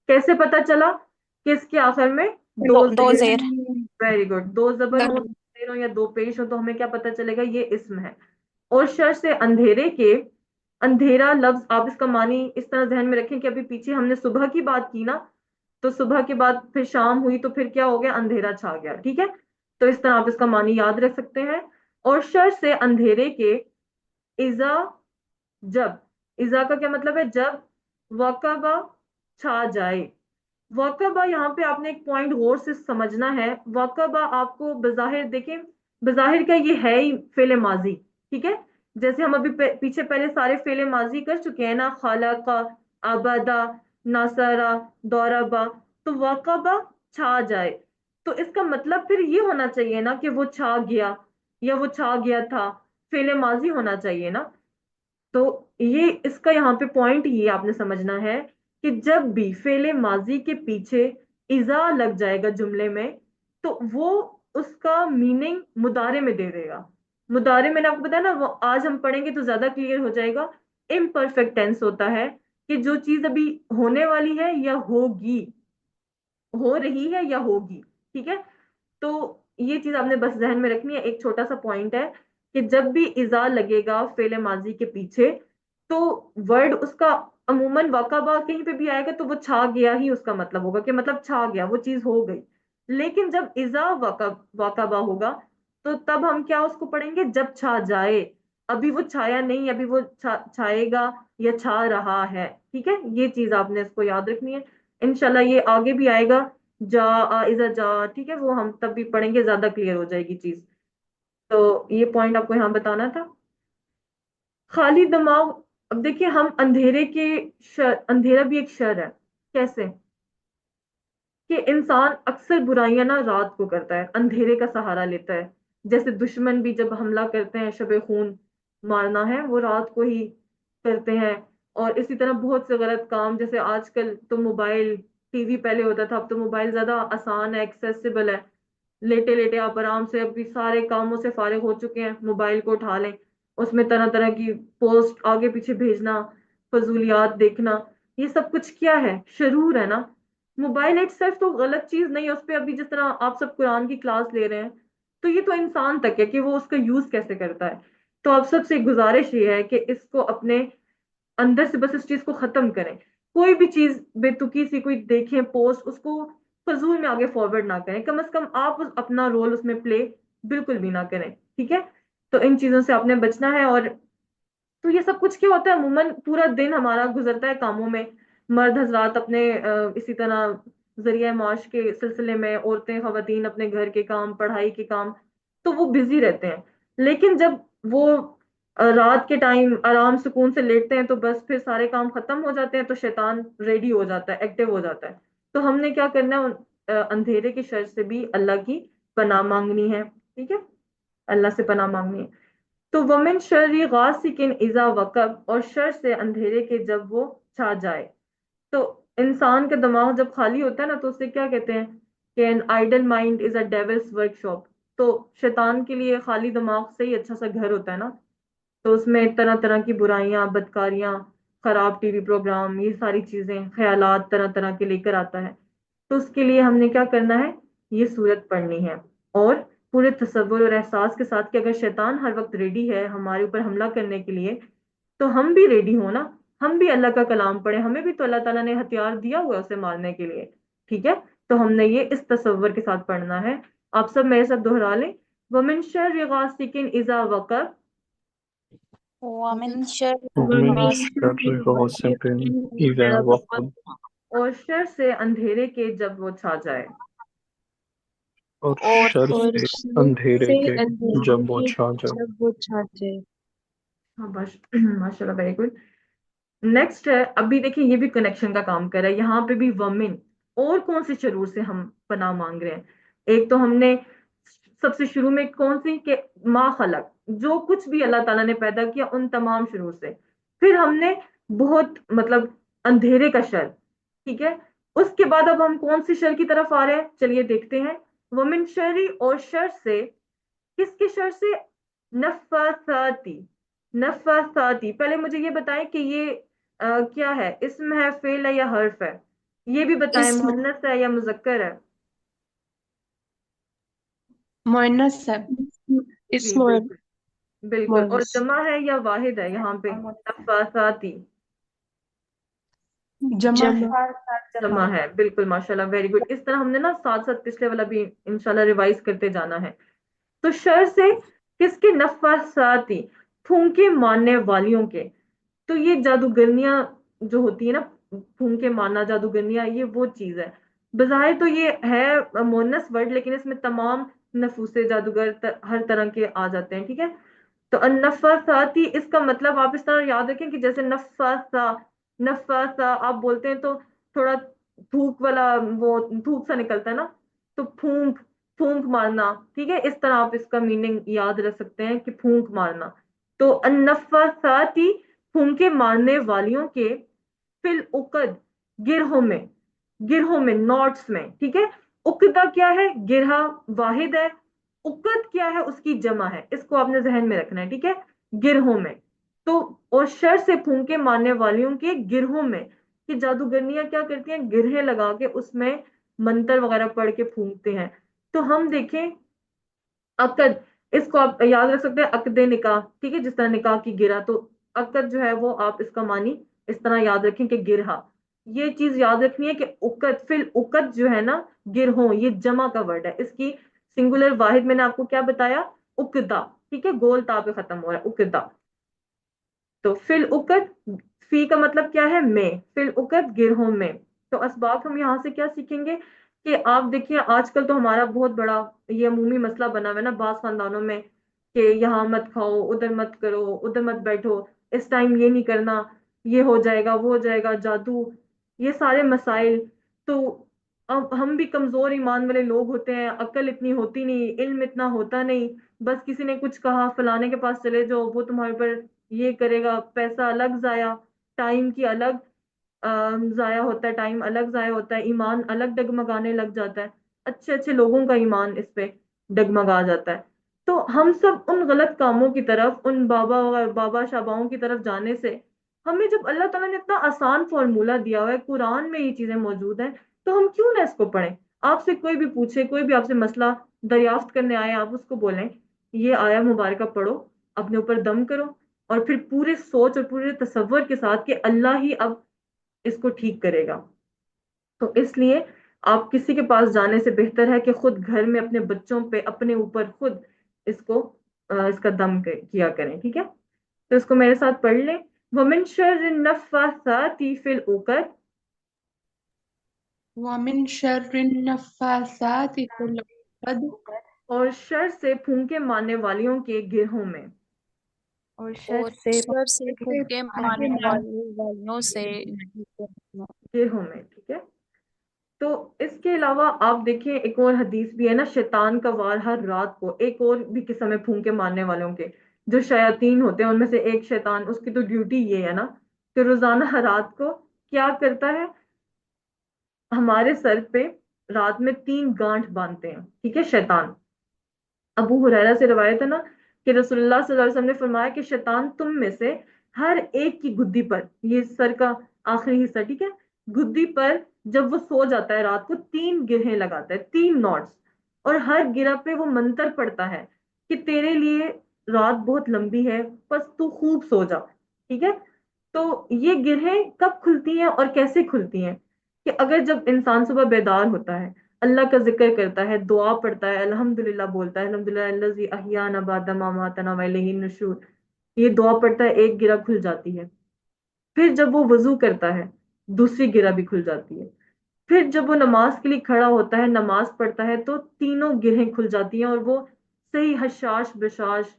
कैसे पता चला कि इसके आखिर में दो दो जेर है? जेर, वेरी गुड, 2 जबर हो, लग 2 जेर हो या 2 पेश हो तो हमें क्या पता चलेगा? ये इसम है। और शर से अंधेरे के, अंधेरा लफ्ज आप इसका मानी इस तरह जहन में रखें कि अभी पीछे हमने सुबह की बात की ना, तो सुबह के बाद फिर शाम हुई तो फिर क्या हो गया? अंधेरा छा गया, ठीक है। तो इस तरह आप इसका मानी याद रख सकते हैं। और शर से अंधेरे के, इजा, जब, इजा का क्या मतलब है? जब, वकबा, छा जाए। वकबा यहाँ पे आपने एक पॉइंट गौर से समझना है। वकबा आपको बजाहिर देखें, बजाहिर का ये है ही फेले माजी, ठीक है। जैसे हम अभी पीछे पहले सारे फेले माजी कर चुके हैं ना, खाला का, आबादा, नासारा, दौराबा, तो वाकबा छा जाए। तो इसका मतलब फिर ये होना चाहिए ना कि वो छा गया या वो छा गया था, फेले माजी होना चाहिए ना। तो ये इसका यहाँ पे पॉइंट ये आपने समझना है कि जब भी फेले माजी के पीछे इजा लग जाएगा जुमले में, तो वो उसका मीनिंग मुदारे में दे देगा। मुदारे मैंने आपको बताया ना, वो आज हम पढ़ेंगे तो ज्यादा क्लियर हो जाएगा। इम्परफेक्ट टेंस होता है कि जो चीज अभी होने वाली है या होगी, हो रही है या होगी, ठीक है। तो ये चीज आपने बस जहन में रखनी है। एक छोटा सा पॉइंट है कि जब भी इजा लगेगा फेले माजी के पीछे, तो वर्ड उसका अमूमन वाकाबा कहीं पे भी आएगा तो वो छा गया ही उसका मतलब होगा, कि मतलब छा गया, वो चीज हो गई। लेकिन जब इजा वाकाबा होगा, तो तब हम क्या उसको पढ़ेंगे, जब छा जाए। अभी वो छाया नहीं, अभी वो छाएगा या छा रहा है, ठीक है। ये चीज आपने इसको याद रखनी है। इंशाल्लाह ये आगे भी आएगा, जा इजा जा, ठीक है, वो हम तब भी पढ़ेंगे, ज्यादा क्लियर हो जाएगी चीज। तो ये पॉइंट आपको यहाँ बताना था। खाली दिमाग, अब देखिए हम अंधेरे के अंधेरा भी एक शर है। कैसे कि इंसान अक्सर बुराइयां ना रात को करता है, अंधेरे का सहारा लेता है। जैसे दुश्मन भी जब हमला करते हैं, शबे खून मारना है, वो रात को ही करते हैं। और इसी तरह बहुत से गलत काम, जैसे आजकल तो मोबाइल, टीवी पहले होता था, अब तो मोबाइल ज्यादा आसान है, एक्सेसिबल है। लेटे लेटे आप आराम से अभी सारे कामों से फारिग हो चुके हैं, मोबाइल को उठा लें, उसमें तरह तरह की पोस्ट आगे पीछे भेजना, फजूलियात देखना, ये सब कुछ क्या है, शरूर है ना। मोबाइल इट सिर्फ तो गलत चीज नहीं है, उस पे अभी जिस तरह आप सब कुरान की क्लास ले रहे हैं, तो ये तो इंसान तक है कि वो उसका यूज कैसे करता है। तो आप सबसे गुजारिश ये है कि इसको अपने अंदर से बस इस चीज को खत्म करें। कोई भी चीज बेतुकी सी कोई देखें पोस्ट, उसको फजूल में आगे फॉरवर्ड ना करें, कम से कम आप अपना रोल उसमें प्ले बिल्कुल भी ना करें, ठीक है। तो इन चीजों से आपने बचना है। और तो ये सब कुछ क्या होता है, अमूमन पूरा दिन हमारा गुजरता है कामों में। मर्द हजरात अपने इसी तरह जरिया माश के सिलसिले में, औरतें खवातीन अपने घर के काम, पढ़ाई के काम, तो वो बिजी रहते हैं। लेकिन जब वो रात के टाइम आराम सुकून से लेटते हैं, तो बस फिर सारे काम खत्म हो जाते हैं, तो शैतान रेडी हो जाता है, एक्टिव हो जाता है। तो हमने क्या करना है, अंधेरे के शर से भी अल्लाह की पनाह मांगनी है, ठीक है, अल्लाह से पनाह मांगनी है। तो वमिन शर्री गासिकिन इजा वकब, और शर से अंधेरे के जब वो छा जाए। तो इंसान का दिमाग जब खाली होता है ना, तो उसे क्या कहते हैं कि an idle mind is a devil's workshop. तो शैतान के लिए खाली दिमाग से ही अच्छा सा घर होता है ना। तो उसमें तरह तरह की बुराइयां, बदकारियां, खराब टीवी प्रोग्राम, ये सारी चीजें, ख्यालात तरह तरह के लेकर आता है। तो उसके लिए हमने क्या करना है, ये सूरत पढ़नी है। और पूरे तसव्वुर और एहसास के साथ कि अगर शैतान हर वक्त रेडी है हमारे ऊपर हमला करने के लिए, तो हम भी रेडी हो ना। हम भी अल्लाह का कलाम पढ़े, हमें भी तो अल्लाह ताला ने हथियार दिया हुआ है उसे मारने के लिए, ठीक है। तो हमने ये इस तसव्वुर के साथ पढ़ना है। आप सब मेरे साथ दोहरा लें, वमिन शर्रि गासिकिन इजा वक़ब, वमिन शर्रि ومن गासिकिन شر غاسق إذا इज़ा وقب वक़ब, और शर से अंधेरे के जब वो छा जाए। और और शर और से शर अंधेरे से के अंधेरे जब वो के छा जाए। जब वो छा जाए। हाँ बस माशाल्लाह, वेरी गुड। नेक्स्ट है, अभी देखिए ये भी कनेक्शन का काम कर रहा है, यहाँ पे भी वमिन। और कौन से शरूर से हम पनाह मांग रहे हैं। एक तो हमने सबसे शुरू में कौन सी के मा खलक, जो कुछ भी अल्लाह ताला ने पैदा किया उन तमाम शरूर से। फिर हमने बहुत मतलब अंधेरे का शर, ठीक है। उसके बाद अब हम कौन सी शर की तरफ आ रहे हैं, चलिए देखते हैं। वमिन शरी, और शर से, किसके शर से, नफासाती। नफासाती, पहले मुझे ये बताएं कि ये क्या है, इसम है, फेल है या हर्फ है। ये भी बताएं, इसम मुअन्नस है या मुजक्कर है। मुअन्नस है। जी इसम बिल्कुल, बिल्कुल। और मुअन्नस। जमा है या वाहिद है यहाँ पे, नफासाती। जमा है। साथ साथ जमा जमा। है, बिल्कुल, माशाल्लाह, वेरी गुड। इस तरह हमने ना साथ साथ पिछले वाला भी इंशाल्लाह रिवाइज करते जाना है। तो शर से किसके, नफासाती, फूंके मारने वालियों के। तो ये जादूगरनियां जो होती है ना, फूंके मारना, जादूगरनियां, ये वो चीज है। बज़ाहिर तो ये है मोनस वर्ड, लेकिन इसमें तमाम नफूसे जादूगर हर तरह के आ जाते हैं, ठीक है। तो नफासाती, इसका मतलब आप इस तरह याद रखें कि जैसे नफासा नफ़ासा आप बोलते हैं तो थोड़ा थूक वाला, वो थूक सा निकलता है ना, तो फूंक, फूंक मारना, ठीक है, इस तरह आप इसका मीनिंग याद रख सकते हैं कि फूंक मारना। तो अन्नफ़ासाती, फूंके मारने वालियों के, फिल उकद, गिरहों में, गिरहों में, नॉट्स में, ठीक है। उकदा क्या है? गिरहा वाहिद है। उकद क्या है? उसकी जमा है। इसको आपने जहन में रखना है, ठीक है, गिरहों में। तो और शर से फूंके मारने वालियों के गिरहों में, कि जादूगरनियां क्या करती हैं, गिरहे लगा के उसमें मंत्र वगैरह पढ़ के फूंकते हैं। तो हम देखें अकद, इसको आप याद रख सकते हैं, अकदे निकाह, ठीक है, जिस तरह निकाह की गिरा, तो अकद जो है वो आप इसका मानी इस तरह याद रखें कि गिरहा। ये चीज याद रखनी है कि उकद, फिल उकद जो है ना, गिरहों, ये जमा का वर्ड है। इसकी सिंगुलर वाहिद मैंने आपको क्या बताया, उकदा, ठीक है, गोल ता पे खत्म हो रहा है, उकदा। तो फिल उकद, फी का मतलब क्या है, में, फिल उकद गिरहों में। तो असबाब हम यहाँ से क्या सीखेंगे कि आप देखिए आजकल तो हमारा बहुत बड़ा ये अमूमी मसला बना हुआ है ना बास खानदानों में, कि यहाँ मत खाओ, उधर मत करो, उधर मत बैठो, इस टाइम ये नहीं करना, ये हो जाएगा, वो हो जाएगा, जादू, ये सारे मसाइल। तो अब हम भी कमजोर ईमान वाले लोग होते हैं, अक्ल इतनी होती नहीं, इल्म इतना होता नहीं, बस किसी ने कुछ कहा फलाने के पास चले जाओ, वो तुम्हारे पर ये करेगा, पैसा अलग जाया, टाइम की अलग जाया होता है, टाइम अलग जाया होता है, ईमान अलग डगमगाने लग जाता है, अच्छे अच्छे लोगों का ईमान इस पे डगमगा जाता है। तो हम सब उन गलत कामों की तरफ, उन बाबा शाबाओं की तरफ जाने से, हमें जब अल्लाह ताला ने इतना आसान फॉर्मूला दिया हुआ है, कुरान में ये चीजें मौजूद हैं, तो हम क्यों ना इसको पढ़ें। आपसे कोई भी पूछे, कोई भी आपसे मसला दरियाफ्त करने आए, आप उसको बोलें ये आया मुबारका पढ़ो, अपने ऊपर दम करो, और फिर पूरे सोच और पूरे तसव्वुर के साथ कि अल्लाह ही अब इसको ठीक करेगा। तो इसलिए आप किसी के पास जाने से बेहतर है कि खुद घर में अपने बच्चों पे, अपने ऊपर खुद इसको इसका दम किया करें, ठीक है। तो इसको मेरे साथ पढ़ लें। वमिन शर्रि नफ्फासाती फिल उक़द, ومن شر النفاثات في العقد और शर से फूंके मारने वालियों के गिरहों में, और शर और से शर से फूंके मारने वालों से गिरहों में, ठीक है। तो इसके अलावा आप देखें एक और हदीस भी है ना, शैतान का वार हर रात को, एक और भी किस्म है फूंके मारने वालों के, जो शयातीन होते हैं उनमें से एक शैतान, उसकी तो ड्यूटी ये है ना कि रोजाना हर रात को क्या करता है, हमारे सर पे रात में 3 गांठ बांधते हैं, ठीक है, शैतान। अबू हुरैरा से रवायत है ना कि रसूलुल्लाह सल्लल्लाहु अलैहि वसल्लम ने फरमाया कि शैतान तुम में से हर एक की गुद्दी पर, ये सर का आखिरी हिस्सा, ठीक है, गुद्दी पर जब वो सो जाता है रात को 3 गिरहें लगाता है, 3 नॉट्स, और हर गिरा पे वो मंत्र पढ़ता है कि तेरे लिए रात बहुत लंबी है, बस तू खूब सो जा, ठीक है। तो ये गिरहें कब खुलती हैं और कैसे खुलती हैं, कि अगर जब इंसान सुबह बेदार होता है, अल्लाह का जिक्र करता है, दुआ पढ़ता है, अल्हम्दुलिल्लाह बोलता है, अल्हम्दुलिल्लाह अल्लज़ी अहयाना बअदा मा अमातना व इलैहि नुशूर, ये दुआ पढ़ता है, एक गिरा खुल जाती है। फिर जब वो वजू करता है, दूसरी गिरा भी खुल जाती है। फिर जब वो नमाज के लिए खड़ा होता है, नमाज पढ़ता है, तो तीनों गिरहें खुल जाती हैं, और वो सही हशाश बशाश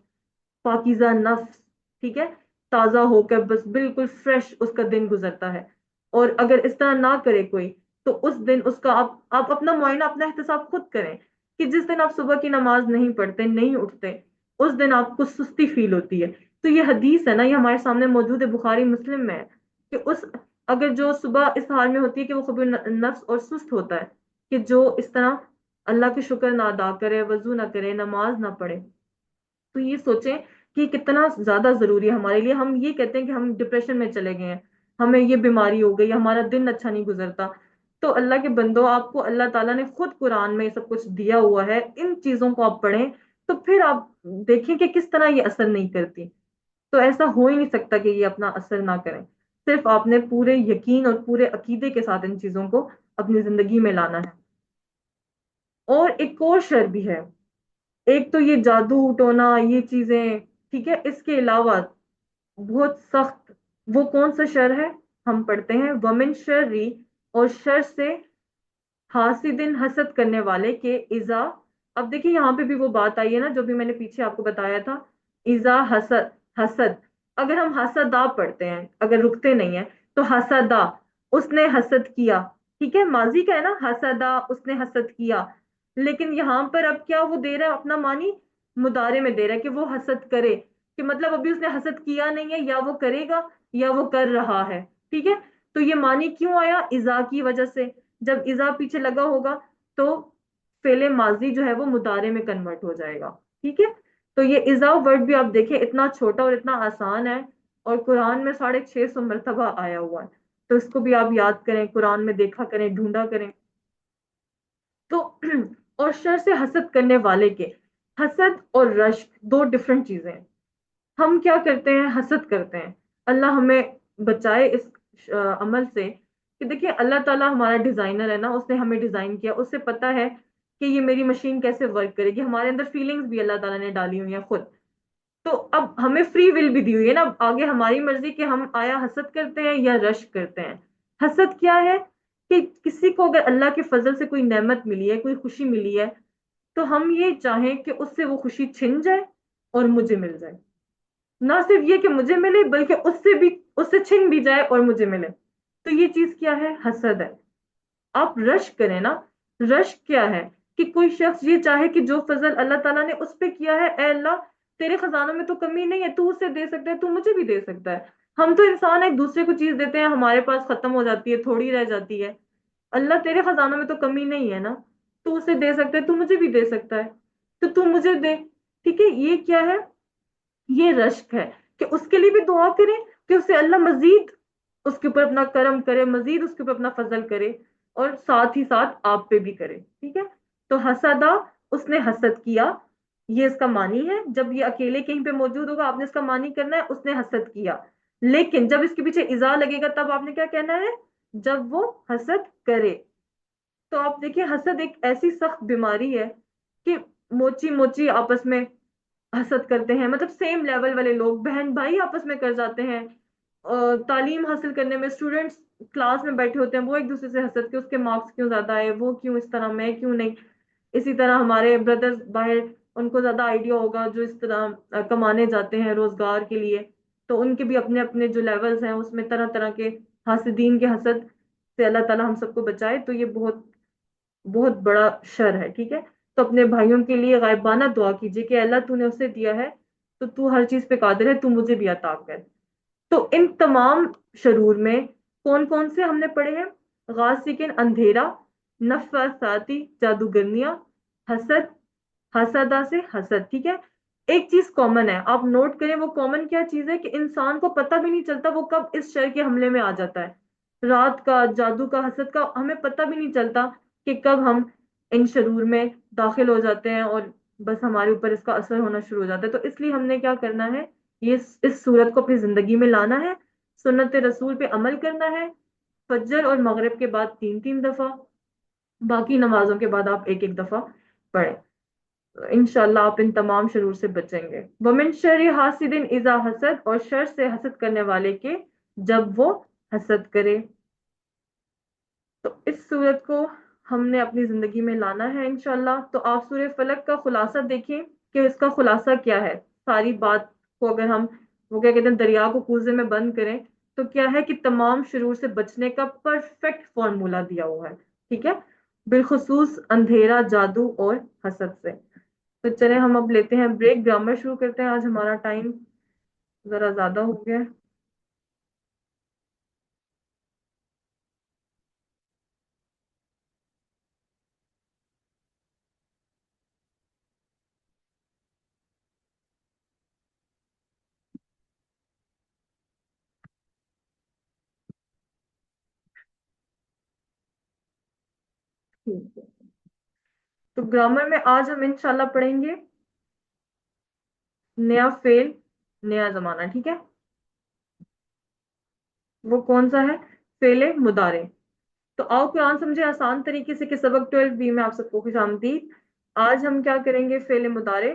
पाकीज़ा नफ्स, ठीक है, ताजा होकर बस बिल्कुल फ्रेश उसका दिन गुजरता है। और अगर इस तरह ना करे कोई, तो उस दिन उसका आप अपना मुआयना, अपना एहतसाब खुद करें, कि जिस दिन आप सुबह की नमाज नहीं पढ़ते, नहीं उठते, उस दिन आपको सुस्ती फील होती है। तो ये हदीस है ना, ये हमारे सामने मौजूद है, बुखारी मुस्लिम में है, कि उस, अगर जो सुबह इस हाल में होती है कि वो कभी नफ्स और सुस्त होता है, कि जो इस तरह अल्लाह के शुक्र ना अदा करे, वजू ना करे, नमाज ना पढ़े, तो ये सोचें कि कितना ज्यादा जरूरी है हमारे लिए। हम ये कहते हैं कि हम डिप्रेशन में चले गए हैं, हमें ये बीमारी हो गई, हमारा दिन अच्छा नहीं गुजरता। तो अल्लाह के बंदो, आपको अल्लाह ताला ने खुद कुरान में ये सब कुछ दिया हुआ है, इन चीजों को आप पढ़ें, तो फिर आप देखें कि किस तरह ये असर नहीं करती। तो ऐसा हो ही नहीं सकता कि ये अपना असर ना करें, सिर्फ आपने पूरे यकीन और पूरे अकीदे के साथ इन चीजों को अपनी जिंदगी में लाना है। और एक और शर भी है, एक तो ये जादू टोना ये चीजें, ठीक है, इसके अलावा बहुत सख्त, वो कौन सा शर है, हम पढ़ते हैं वमिन शर्री, और शर से हासिदिन, हसद करने वाले के, इजा। अब देखिए यहाँ पे भी वो बात आई है ना जो भी मैंने पीछे आपको बताया था, इजा हसद, हसद, अगर हम हसदा पढ़ते हैं, अगर रुकते नहीं है, تو حسدا اس نے حسد کیا، ٹھیک ہے، ماضی کا ہے نا، حسدا اس نے حسد کیا، لیکن یہاں پر اب کیا وہ دے رہا ہے اپنا معنی مضارع میں دے رہا ہے کہ وہ حسد کرے، کہ مطلب ابھی اس نے حسد کیا نہیں ہے، یا وہ کرے گا یا وہ کر رہا ہے، ٹھیک ہے۔ تو یہ معنی کیوں آیا؟ اذا کی وجہ سے، جب اذا پیچھے لگا ہوگا تو فعل ماضی جو ہے وہ مضارع میں کنورٹ ہو جائے گا، ٹھیک ہے۔ تو یہ اذا ورڈ بھی آپ دیکھیں اتنا چھوٹا اور اتنا آسان ہے، اور قرآن میں 650 مرتبہ آیا ہوا ہے، تو اس کو بھی آپ یاد کریں، قرآن میں دیکھا کریں، ڈھونڈا کریں۔ تو اور شر سے حسد کرنے والے کے، حسد اور رشک دو ڈفرنٹ چیزیں ہیں۔ ہم کیا کرتے ہیں؟ حسد کرتے ہیں۔ اللہ ہمیں بچائے اس عمل سے، کہ دیکھیں اللہ تعالیٰ ہمارا ڈیزائنر ہے نا، اس نے ہمیں ڈیزائن کیا، اس سے پتا ہے کہ یہ میری مشین کیسے ورک کرے گی، ہمارے اندر فیلنگز بھی اللہ تعالیٰ نے ڈالی ہوئی ہیں خود، تو اب ہمیں فری ول بھی دی ہوئی ہے نا، اب آگے ہماری مرضی کہ ہم آیا حسد کرتے ہیں یا رشک کرتے ہیں۔ حسد کیا ہے؟ کہ کسی کو اگر اللہ کے فضل سے کوئی نعمت ملی ہے، کوئی خوشی ملی ہے، تو ہم یہ چاہیں کہ اس سے وہ خوشی چھن جائے اور مجھے مل جائے، نہ صرف یہ کہ مجھے ملے بلکہ اس سے چھن بھی جائے اور مجھے ملے، تو یہ چیز کیا ہے؟ حسد ہے۔ آپ رشک کریں نا، رشک کیا ہے؟ کہ کوئی شخص یہ چاہے کہ جو فضل اللہ تعالیٰ نے اس پہ کیا ہے، اے اللہ تیرے خزانوں میں تو کمی نہیں ہے، تو اسے دے سکتا ہے، تو مجھے بھی دے سکتا ہے۔ ہم تو انسان ایک دوسرے کو چیز دیتے ہیں، ہمارے پاس ختم ہو جاتی ہے، تھوڑی رہ جاتی ہے، اللہ تیرے خزانوں میں تو کمی نہیں ہے نا، تو اسے دے سکتا ہے، تو مجھے بھی دے سکتا ہے، تو مجھے دے، ٹھیک ہے۔ یہ کیا ہے؟ یہ رشک ہے، کہ اس کے لیے بھی دعا کریں کہ اسے اللہ مزید اس کے اوپر اپنا کرم کرے، مزید اس کے اوپر اپنا فضل کرے، اور ساتھ ہی ساتھ آپ پہ بھی کرے، ٹھیک ہے۔ تو حسدا اس نے حسد کیا، یہ اس کا معنی ہے۔ جب یہ اکیلے کہیں پہ موجود ہوگا آپ نے اس کا معنی کرنا ہے اس نے حسد کیا، لیکن جب اس کے پیچھے اذا لگے گا تب آپ نے کیا کہنا ہے؟ جب وہ حسد کرے۔ تو آپ دیکھیں حسد ایک ایسی سخت بیماری ہے کہ موچی موچی آپس میں حسد کرتے ہیں، مطلب سیم لیول والے لوگ، بہن بھائی آپس میں کر جاتے ہیں، تعلیم حاصل کرنے میں اسٹوڈنٹس کلاس میں بیٹھے ہوتے ہیں، وہ ایک دوسرے سے حسد کہ اس کے مارکس کیوں زیادہ آئے، وہ کیوں اس طرح، میں کیوں نہیں۔ اسی طرح ہمارے بردرز باہر، ان کو زیادہ آئیڈیا ہوگا جو اس طرح کمانے جاتے ہیں روزگار کے لیے، تو ان کے بھی اپنے اپنے جو لیولز ہیں، اس میں طرح طرح کے حاسدین کے حسد سے اللہ تعالیٰ ہم سب کو بچائے۔ تو یہ بہت بہت بڑا شر ہے، ٹھیک ہے۔ تو اپنے بھائیوں کے لیے غائبانہ دعا کیجیے کہ اللہ تو نے اسے دیا ہے تو تو ہر چیز پہ قادر ہے، تو مجھے بھی عطا کر۔ تو ان تمام شرور میں کون کون سے ہم نے پڑھے ہیں؟ غاسقن اندھیرا، نفاثاتی جادوگرنیاں، حسد، حسدا سے حسد، ٹھیک ہے۔ ایک چیز کامن ہے، آپ نوٹ کریں وہ کامن کیا چیز ہے، کہ انسان کو پتہ بھی نہیں چلتا وہ کب اس شر کے حملے میں آ جاتا ہے، رات کا، جادو کا، حسد کا، ہمیں پتہ بھی نہیں چلتا کہ کب ہم ان شرور میں داخل ہو جاتے ہیں اور بس ہمارے اوپر اس کا اثر ہونا شروع ہو جاتا ہے۔ تو اس لیے ہم نے کیا کرنا ہے؟ یہ اس صورت کو اپنی زندگی میں لانا ہے، سنت رسول پہ عمل کرنا ہے، فجر اور مغرب کے بعد 3 دفعہ، باقی نمازوں کے بعد آپ ایک ایک دفعہ پڑھیں، انشاءاللہ آپ ان تمام شرور سے بچیں گے۔ ومن شر حاسد اذا حسد، اور شر سے حسد کرنے والے کے جب وہ حسد کرے۔ تو اس صورت کو ہم نے اپنی زندگی میں لانا ہے انشاءاللہ۔ تو آپ سورہ فلق کا خلاصہ دیکھیں کہ اس کا خلاصہ کیا ہے، ساری بات کو اگر ہم وہ کیا کہتے ہیں دریا کو کوزے میں بند کریں، تو کیا ہے کہ تمام شرور سے بچنے کا پرفیکٹ فارمولا دیا ہوا ہے، ٹھیک ہے، بالخصوص اندھیرا، جادو اور حسد سے۔ تو چلیں ہم اب لیتے ہیں بریک، گرامر شروع کرتے ہیں، آج ہمارا ٹائم ذرا زیادہ ہو گیا ہے۔ ٹھیک ہے، تو گرامر میں آج ہم انشاءاللہ پڑھیں گے نیا فعل، نیا زمانہ، ٹھیک ہے۔ وہ کون سا ہے؟ فعل مضارع۔ تو آؤ قرآن سمجھے آسان طریقے سے، کہ سبق 12B میں آپ سب کو خوش آمدید۔ آج ہم کیا کریں گے؟ فعل مضارع۔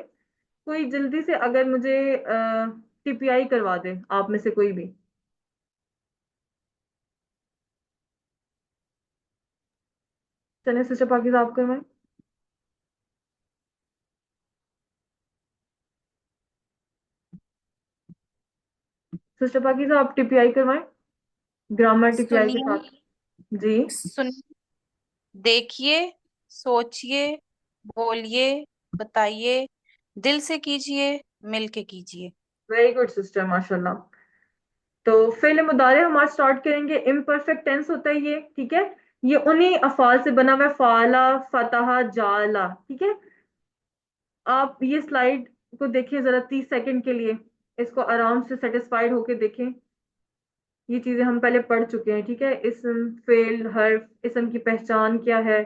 کوئی جلدی سے اگر مجھے ٹی پی آئی کروا دے آپ میں سے کوئی بھی۔ چلیں سسٹر پاکیزہ آپ کروائیں۔ سسٹر پاکیزہ آپ ٹی پی آئی کروائیں۔ ग्रामेटिकलाइज के सुनिए, साथ। जी, सुनिए, देखिए, सोचिए, बोलिए, बताइए, दिल से कीजिए, मिल के कीजिए। वेरी गुड सिस्टर, माशाल्लाह। तो फेल मुदारे हम आज स्टार्ट करेंगे। इम्परफेक्ट टेंस होता है ये, ठीक है। ये उन्हीं अफाल से बना हुआ है, फाला, फतहा, जाला, ठीक है। आप ये स्लाइड को देखिए जरा 30 सेकंड के लिए, इसको आराम से सेटिस्फाइड होके देखें। ये चीजें हम पहले पढ़ चुके हैं, ठीक है। इसम, फेल, हर्फ, इसम की पहचान क्या है,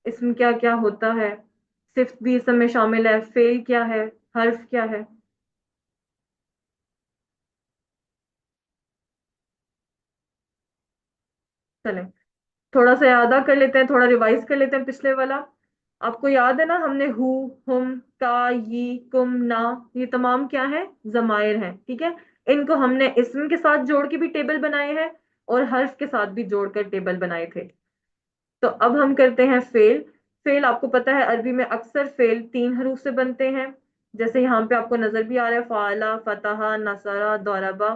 इसम क्या क्या होता है, सिफ्त भी इसम में शामिल है, फेल क्या है, हर्फ क्या है। चलें थोड़ा सा यादा कर लेते हैं, थोड़ा रिवाइज कर लेते हैं पिछले वाला। आपको याद है ना, हमने हु, हुम, का, यी, कुम, ना, ये तमाम क्या है, जमायर हैं, ठीक है। इनको हमने इसम के साथ जोड़ के भी टेबल बनाए हैं और हर्फ के साथ भी जोड़कर टेबल बनाए थे। तो अब हम करते हैं फेल। फेल आपको पता है अरबी में अक्सर फेल 3 हरूफ से बनते हैं, जैसे यहाँ पे आपको नजर भी आ रहा है, फाला, फतहा, नसरा, दौरबा।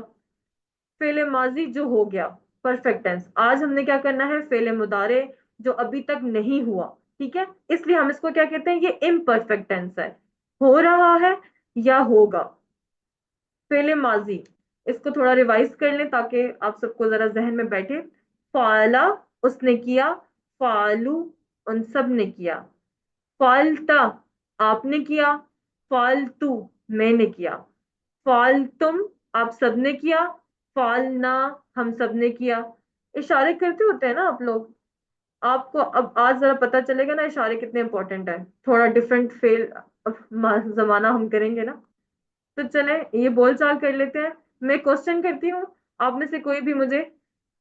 फेले माजी जो हो गया, परफेक्ट टेंस। आज हमने क्या करना है, फेले मुदारे जो अभी तक नहीं हुआ, ठीक है। इसलिए हम इसको क्या कहते हैं, ये इम्परफेक्ट टेंस है, हो रहा है या होगा। फेले माजी, इसको थोड़ा रिवाइज कर लें ताकि आप सबको जरा जहन में बैठे। फाला, उसने किया, फालू, उन सब ने किया, फालता, आपने किया, फालतू, मैंने किया, फालतुम, आप सबने किया, फालना, हम सबने किया। इशारे करते होते हैं ना आप लोग, आपको अब आज जरा पता चलेगा ना इशारे कितने इंपॉर्टेंट है। थोड़ा डिफरेंट फेल जमाना हम करेंगे ना। तो चले ये बोल चाल कर लेते हैं। मैं क्वेश्चन करती हूँ, आप में से कोई भी मुझे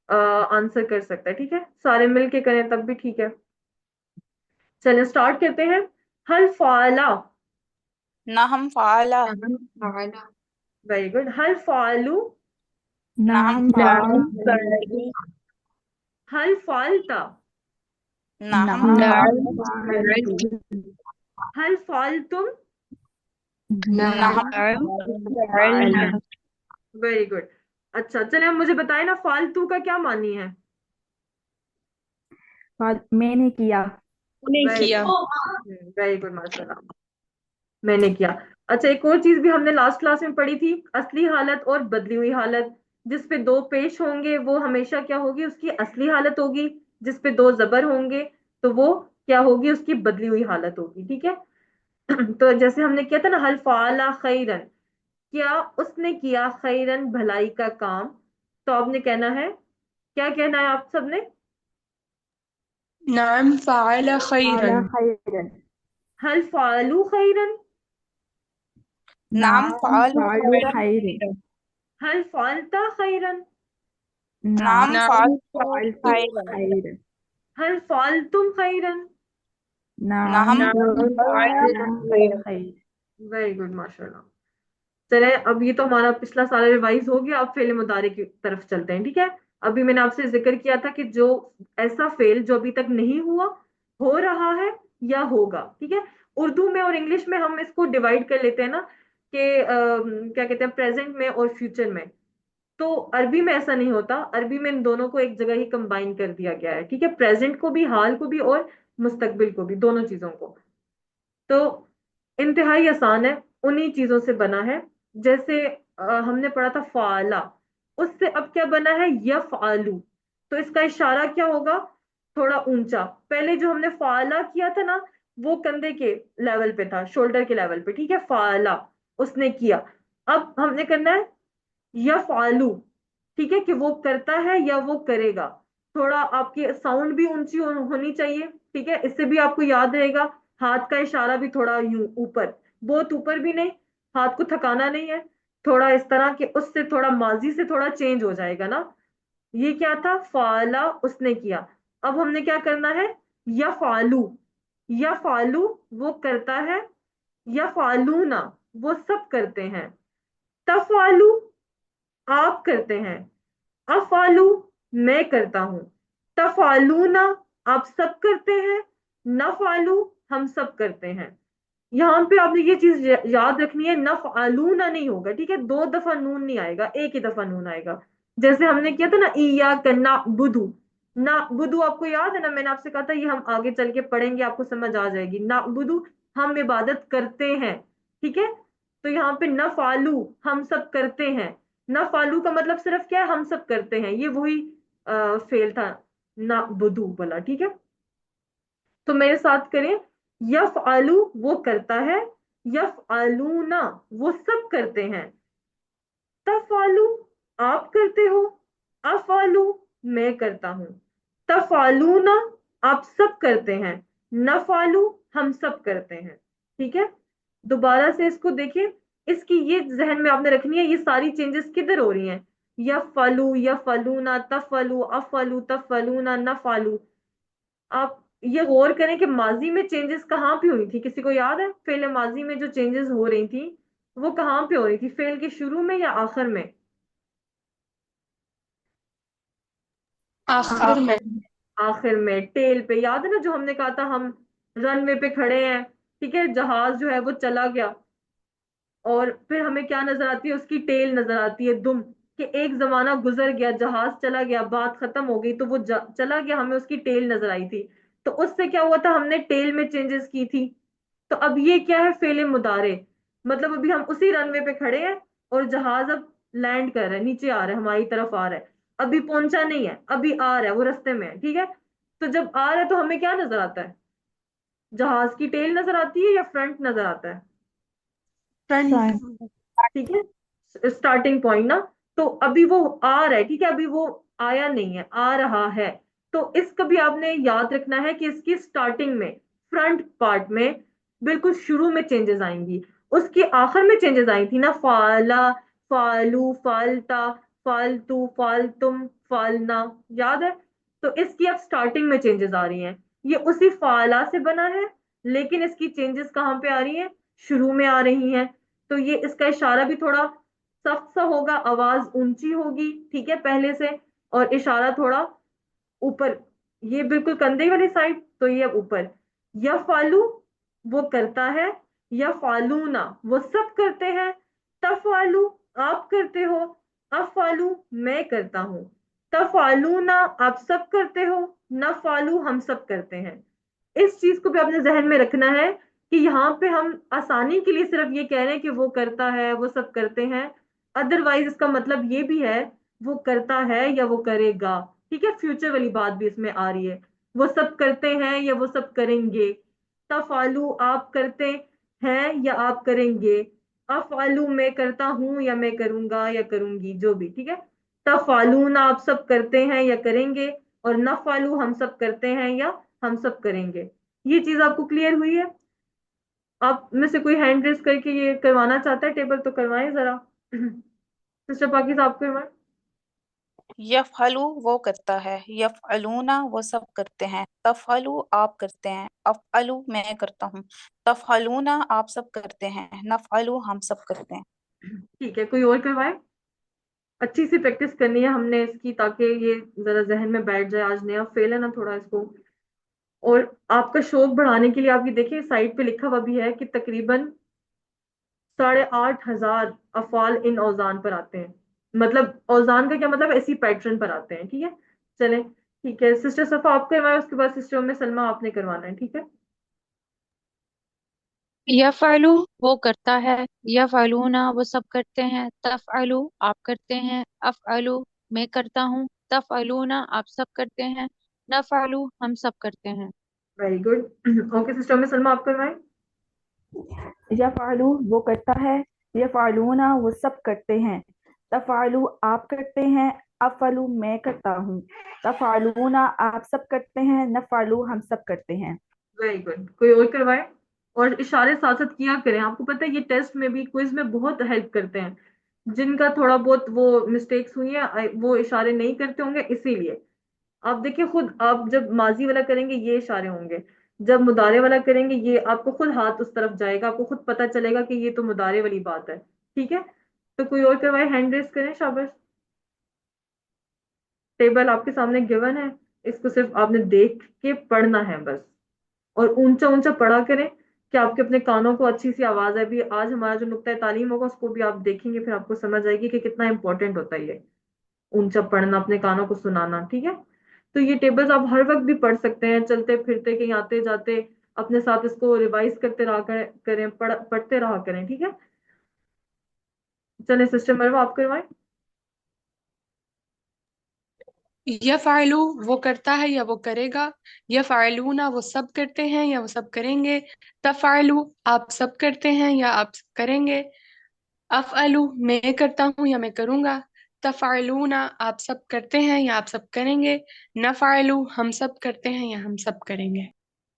आंसर कर सकता है, ठीक है। सारे मिल के करें तब भी ठीक है। चले स्टार्ट करते हैं। हल फाला, ना हम फाला, वेरी गुड। हल फालू, ना हम फालू, हल फालता, ना हम फालू, हल फालतुम, ना हम फालू। Very good. अच्छा चले अब मुझे बताए ना, फालतू का क्या मानी है। मैंने किया। वेरी गुड, माशाल्लाह, मैंने किया। अच्छा एक और चीज भी हमने लास्ट क्लास में पढ़ी थी, असली हालत और बदली हुई हालत। जिस पे दो पेश होंगे वो हमेशा क्या होगी, उसकी असली हालत होगी। जिस पे दो जबर होंगे तो वो क्या होगी, उसकी बदली हुई हालत होगी, ठीक है। तो जैसे हमने किया था ना, हल फाला खैरन, क्या उसने किया खैरन, भलाई का काम। तो आपने कहना है, क्या कहना है आप सबने, نعم فعل خيرا. على خير. हल फालू खैरन, ना हम نعم फालू فعلوا खैरन, خير. हल फालता खैरन, ना हम نعم نعم फालू فعلتوا खैरन, خير. हल फालतुम खैरन। ना हम نعم نعم फालतू فعلنا खैरन। خير. वेरी गुड, माशाल्लाह। चले अब ये तो हमारा पिछला सारा रिवाइज हो गया, अब फेल मुदारे की तरफ चलते हैं, ठीक है। अभी मैंने आपसे जिक्र किया था कि जो ऐसा फेल जो अभी तक नहीं हुआ, हो रहा है या होगा, ठीक है। उर्दू में और इंग्लिश में हम इसको डिवाइड कर लेते हैं ना कि क्या कहते हैं, प्रेजेंट में और फ्यूचर में। तो अरबी में ऐसा नहीं होता, अरबी में इन दोनों को एक जगह ही कंबाइन कर दिया गया है, ठीक है। प्रेजेंट को भी, हाल को भी और मुस्तकबिल को भी, दोनों चीजों को। तो इंतहाई आसान है, उन्हीं चीजों से बना है। जैसे हमने पढ़ा था फाला, उससे अब क्या बना है, यफआलू। तो इसका इशारा क्या होगा, थोड़ा ऊंचा। पहले जो हमने फाला किया था ना, वो कंधे के लेवल पे था, शोल्डर के लेवल पे, ठीक है। फाला, उसने किया। अब हमने करना है यफआलू, ठीक है, कि वो करता है या वो करेगा। थोड़ा आपकी साउंड भी ऊंची होनी चाहिए, ठीक है। इससे भी आपको याद रहेगा, हाथ का इशारा भी थोड़ा यूं ऊपर, बहुत ऊपर भी नहीं, हाथ को थकाना नहीं है, थोड़ा इस तरह के, उससे थोड़ा माजी से थोड़ा चेंज हो जाएगा ना। ये क्या था, फाला, उसने किया। अब हमने क्या करना है, या फालू, या फालू, वो करता है, या फालूना, वो सब करते हैं, तफालू, आप करते हैं, अफालू, मैं करता हूं, तफालूना, आप सब करते हैं, नफालू, हम सब करते हैं। यहाँ पे आपने ये चीज याद रखनी है, नफालूना नहीं होगा, ठीक है। 2 दफा नून नहीं आएगा, एक ही दफा नून आएगा। जैसे हमने किया था ना, इय्याक नअबुदु, नअबुदु आपको याद है ना, मैंने आपसे कहा था ये हम आगे चल के पढ़ेंगे, आपको समझ आ जाएगी। नअबुदु हम इबादत करते हैं, ठीक है। तो यहाँ पे नफालू हम सब करते हैं, नफालू का मतलब सिर्फ क्या है, हम सब करते हैं, ये वही फेल था नअबुदु वाला, ठीक है। तो मेरे साथ करें, यफआलू वो करता है, यफआलूना वो सब करते हैं, तफआलू आप करते हो, अफआलू मैं करता हूं, तफआलूना आप सब करते हैं, नफआलू हम सब करते हैं, ठीक है। दोबारा से इसको देखिए, इसकी ये जहन में आपने रखनी है, ये सारी चेंजेस किधर हो रही हैं, यफलू, यफलूना, तफलू, अफलू, तफलूना, नफालू। आप ये गौर करें कि माजी में चेंजेस कहाँ पे हुई थी, किसी को याद है फेल माजी में जो चेंजेस हो रही थी वो कहाँ पे हो रही थी, फेल के शुरू में या आखिर में? आखिर में। आखिर में, टेल पे, याद है ना जो हमने कहा था, हम रनवे पे खड़े हैं, ठीक है, जहाज जो है वो चला गया, और फिर हमें क्या नजर आती है, उसकी टेल नजर आती है, दुम, कि एक जमाना गुजर गया, जहाज चला गया, बात खत्म हो गई, तो वो चला गया, हमें उसकी टेल नजर आई थी। तो उससे क्या हुआ था, हमने टेल में चेंजेस की थी। तो अब ये क्या है, फेले मुदारे, मतलब अभी हम उसी रनवे पे खड़े हैं और जहाज अब लैंड कर रहा है, नीचे आ रहा है, हमारी तरफ आ रहा है, अभी पहुंचा नहीं है, अभी आ रहा है, वो रास्ते में है, ठीक है। तो जब आ रहा है तो हमें क्या नजर आता है, जहाज की टेल नजर आती है या फ्रंट नजर आता है? फ्रंट। ठीक है, स्टार्टिंग पॉइंट ना। तो अभी वो आ रहा है, ठीक है, अभी वो आया नहीं है, आ रहा है। तो इसका भी आपने याद रखना है कि इसकी स्टार्टिंग में, फ्रंट पार्ट में, बिल्कुल शुरू में चेंजेस आएंगी, उसकी आखिर में चेंजेस आई थी ना, फाला, फालू, फालता, फालतू, फालतुम, फालना, याद है। तो इसकी अब स्टार्टिंग में चेंजेस आ रही हैं, ये उसी फाला से बना है, लेकिन इसकी चेंजेस कहाँ पे आ रही हैं, शुरू में आ रही हैं। तो ये इसका इशारा भी थोड़ा सख्त सा होगा, आवाज ऊंची होगी, ठीक है, पहले से, और इशारा थोड़ा ऊपर, ये बिल्कुल कंधे वाली साइड, तो ये अब ऊपर। या फालू वो करता है, या फालूना वो सब करते हैं, तफालू आप करते हो, अफालू मैं करता हूं, तफालूना आप सब करते हो, नफालू हम सब करते हैं। इस चीज को भी आपने जहन में रखना है कि यहाँ पे हम आसानी के लिए सिर्फ ये कह रहे हैं कि वो करता है, वो सब करते हैं, अदरवाइज इसका मतलब ये भी है वो करता है या वो करेगा, ठीक है, फ्यूचर वाली बात भी इसमें आ रही है, वो सब करते हैं या वो सब करेंगे, तफालू आप करते हैं या आप करेंगे, अफालू मैं करता हूं या मैं करूंगा या करूंगी, जो भी, ठीक है। तफालूना आप सब करते हैं या करेंगे, और नफालू हम सब करते हैं या हम सब करेंगे। ये चीज आपको क्लियर हुई है? आप में से कोई हैंड रेस करके ये करवाना चाहता है टेबल, तो करवाएं जरा। सिस्टर पाकी साहब करवाएं। यफअलु वो करता है, यफअलूना वो सब करते हैं, तफअलु आप करते हैं, अफअलु मैं करता हूँ, तफअलूना आप सब करते हैं, नफअलु हम सब करते हैं। ठीक है, कोई और करवाए। अच्छी सी प्रैक्टिस करनी है हमने इसकी, ताकि ये जरा जहन में बैठ जाए, आज नया फेल है ना थोड़ा इसको। और आपका शौक बढ़ाने के लिए आप ये देखिए, साइड पे लिखा हुआ भी है कि तकरीबन 8,500 अफाल इन औजान पर आते हैं, मतलब औजान का क्या मतलब, ऐसी पैटर्न पर आते हैं, ठीक है। चलें, ठीक है, सिस्टर सफा आप करवाएं, उसके बाद सिस्टर में सलमा आपने करवाना है, ठीक है। यफ़अलु वो करता है, यफ़अलूना वो सब करते हैं, तफ़अलु आप करते हैं, अफ़अलु मैं करता हूँ, तफ़अलूना आप सब करते हैं, नफ़अलु हम सब करते हैं। Very good. ओके सिस्टर में सलमा आप करवाएं। यफ़अलु वो करता है, यफ़अलूना वो सब करते हैं, तफ़अलु आप करते हैं, अफ़अलु मैं करता हूँ, तफ़अलूना आप सब करते हैं, नफ़अलु हम सब करते हैं। वेरी गुड, कोई और करवाए। और इशारे साथ साथ किया करें, आपको पता है ये टेस्ट में भी, क्विज में बहुत हेल्प करते हैं, जिनका थोड़ा बहुत वो मिस्टेक्स हुई है, वो इशारे नहीं करते होंगे, इसीलिए आप देखिए खुद, आप जब माजी वाला करेंगे ये इशारे होंगे, जब मुदारे वाला करेंगे ये, आपको खुद हाथ उस तरफ जाएगा, आपको खुद पता चलेगा कि ये तो मुदारे वाली बात है, ठीक है। तो कोई और करवाए, हैंड रेस करें, शाबाश। टेबल आपके सामने गिवन है, इसको सिर्फ आपने देख के पढ़ना है बस, और ऊंचा ऊंचा पढ़ा करें कि आपके अपने कानों को अच्छी सी आवाज है। भी आज हमारा जो नुक्ता तालीम होगा उसको भी आप देखेंगे, फिर आपको समझ आएगी कि कितना इंपॉर्टेंट होता है ये। اونچا پڑھنا، اپنے کانوں کو سنانا، ٹھیک ہے؟ تو یہ ٹیبلز آپ ہر وقت بھی پڑھ سکتے ہیں، چلتے پھرتے کہیں آتے جاتے اپنے ساتھ اس کو ریوائز کرتے رہا کریں، پڑھتے رہا کریں، ٹھیک ہے؟ چلیں سسٹر مروہ آپ کروائیں۔ یفعلو وہ کرتا ہے یا وہ کرے گا، یفعلون وہ سب کرتے ہیں یا وہ سب کریں گے، تفعلو آپ سب کرتے ہیں یا آپ کریں گے، افعلو میں کرتا ہوں یا میں کروں گا، تفعلون آپ سب کرتے ہیں یا آپ سب کریں گے، نفعلو ہم سب کرتے ہیں یا ہم سب کریں گے۔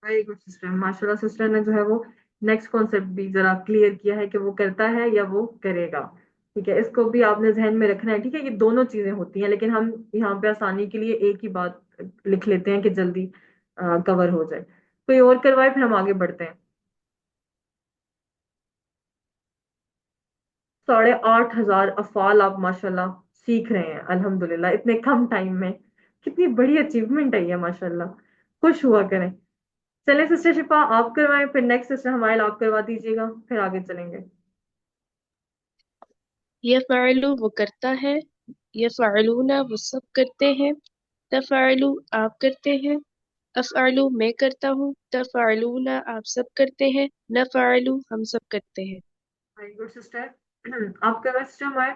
ویری گڈ سسٹر، ماشاء اللہ سسٹر نے جو ہے وہ نیکسٹ کانسیپٹ بھی ذرا کلیئر کیا ہے کہ وہ کرتا ہے یا وہ کرے گا، ٹھیک ہے؟ اس کو بھی آپ نے ذہن میں رکھنا ہے، ٹھیک ہے؟ یہ دونوں چیزیں ہوتی ہیں، لیکن ہم یہاں پہ آسانی کے لیے ایک ہی بات لکھ لیتے ہیں کہ جلدی کور ہو جائے۔ کوئی اور کروائے پھر ہم آگے بڑھتے ہیں۔ 8,500 افعال آپ ماشاءاللہ سیکھ رہے ہیں الحمدللہ اتنے کم ٹائم میں، کتنی بڑی اچیومنٹ ہے یہ ماشاءاللہ، خوش ہوا کریں۔ چلیں سسٹر شفا آپ کروائیں، پھر نیکسٹ سسٹر ہمائل آپ کروا دیجیے گا، پھر آگے چلیں گے۔ یفعلو وہ کرتا ہے، یفعلون وہ سب کرتے ہیں، تفعلو آپ کرتے ہیں، افعلو میں کرتا ہوں، تفعلون آپ سب کرتے ہیں، نفعلو ہم سب کرتے ہیں۔ ویری گڈ سسٹر، آپ کروائیں سسٹر ہمائل۔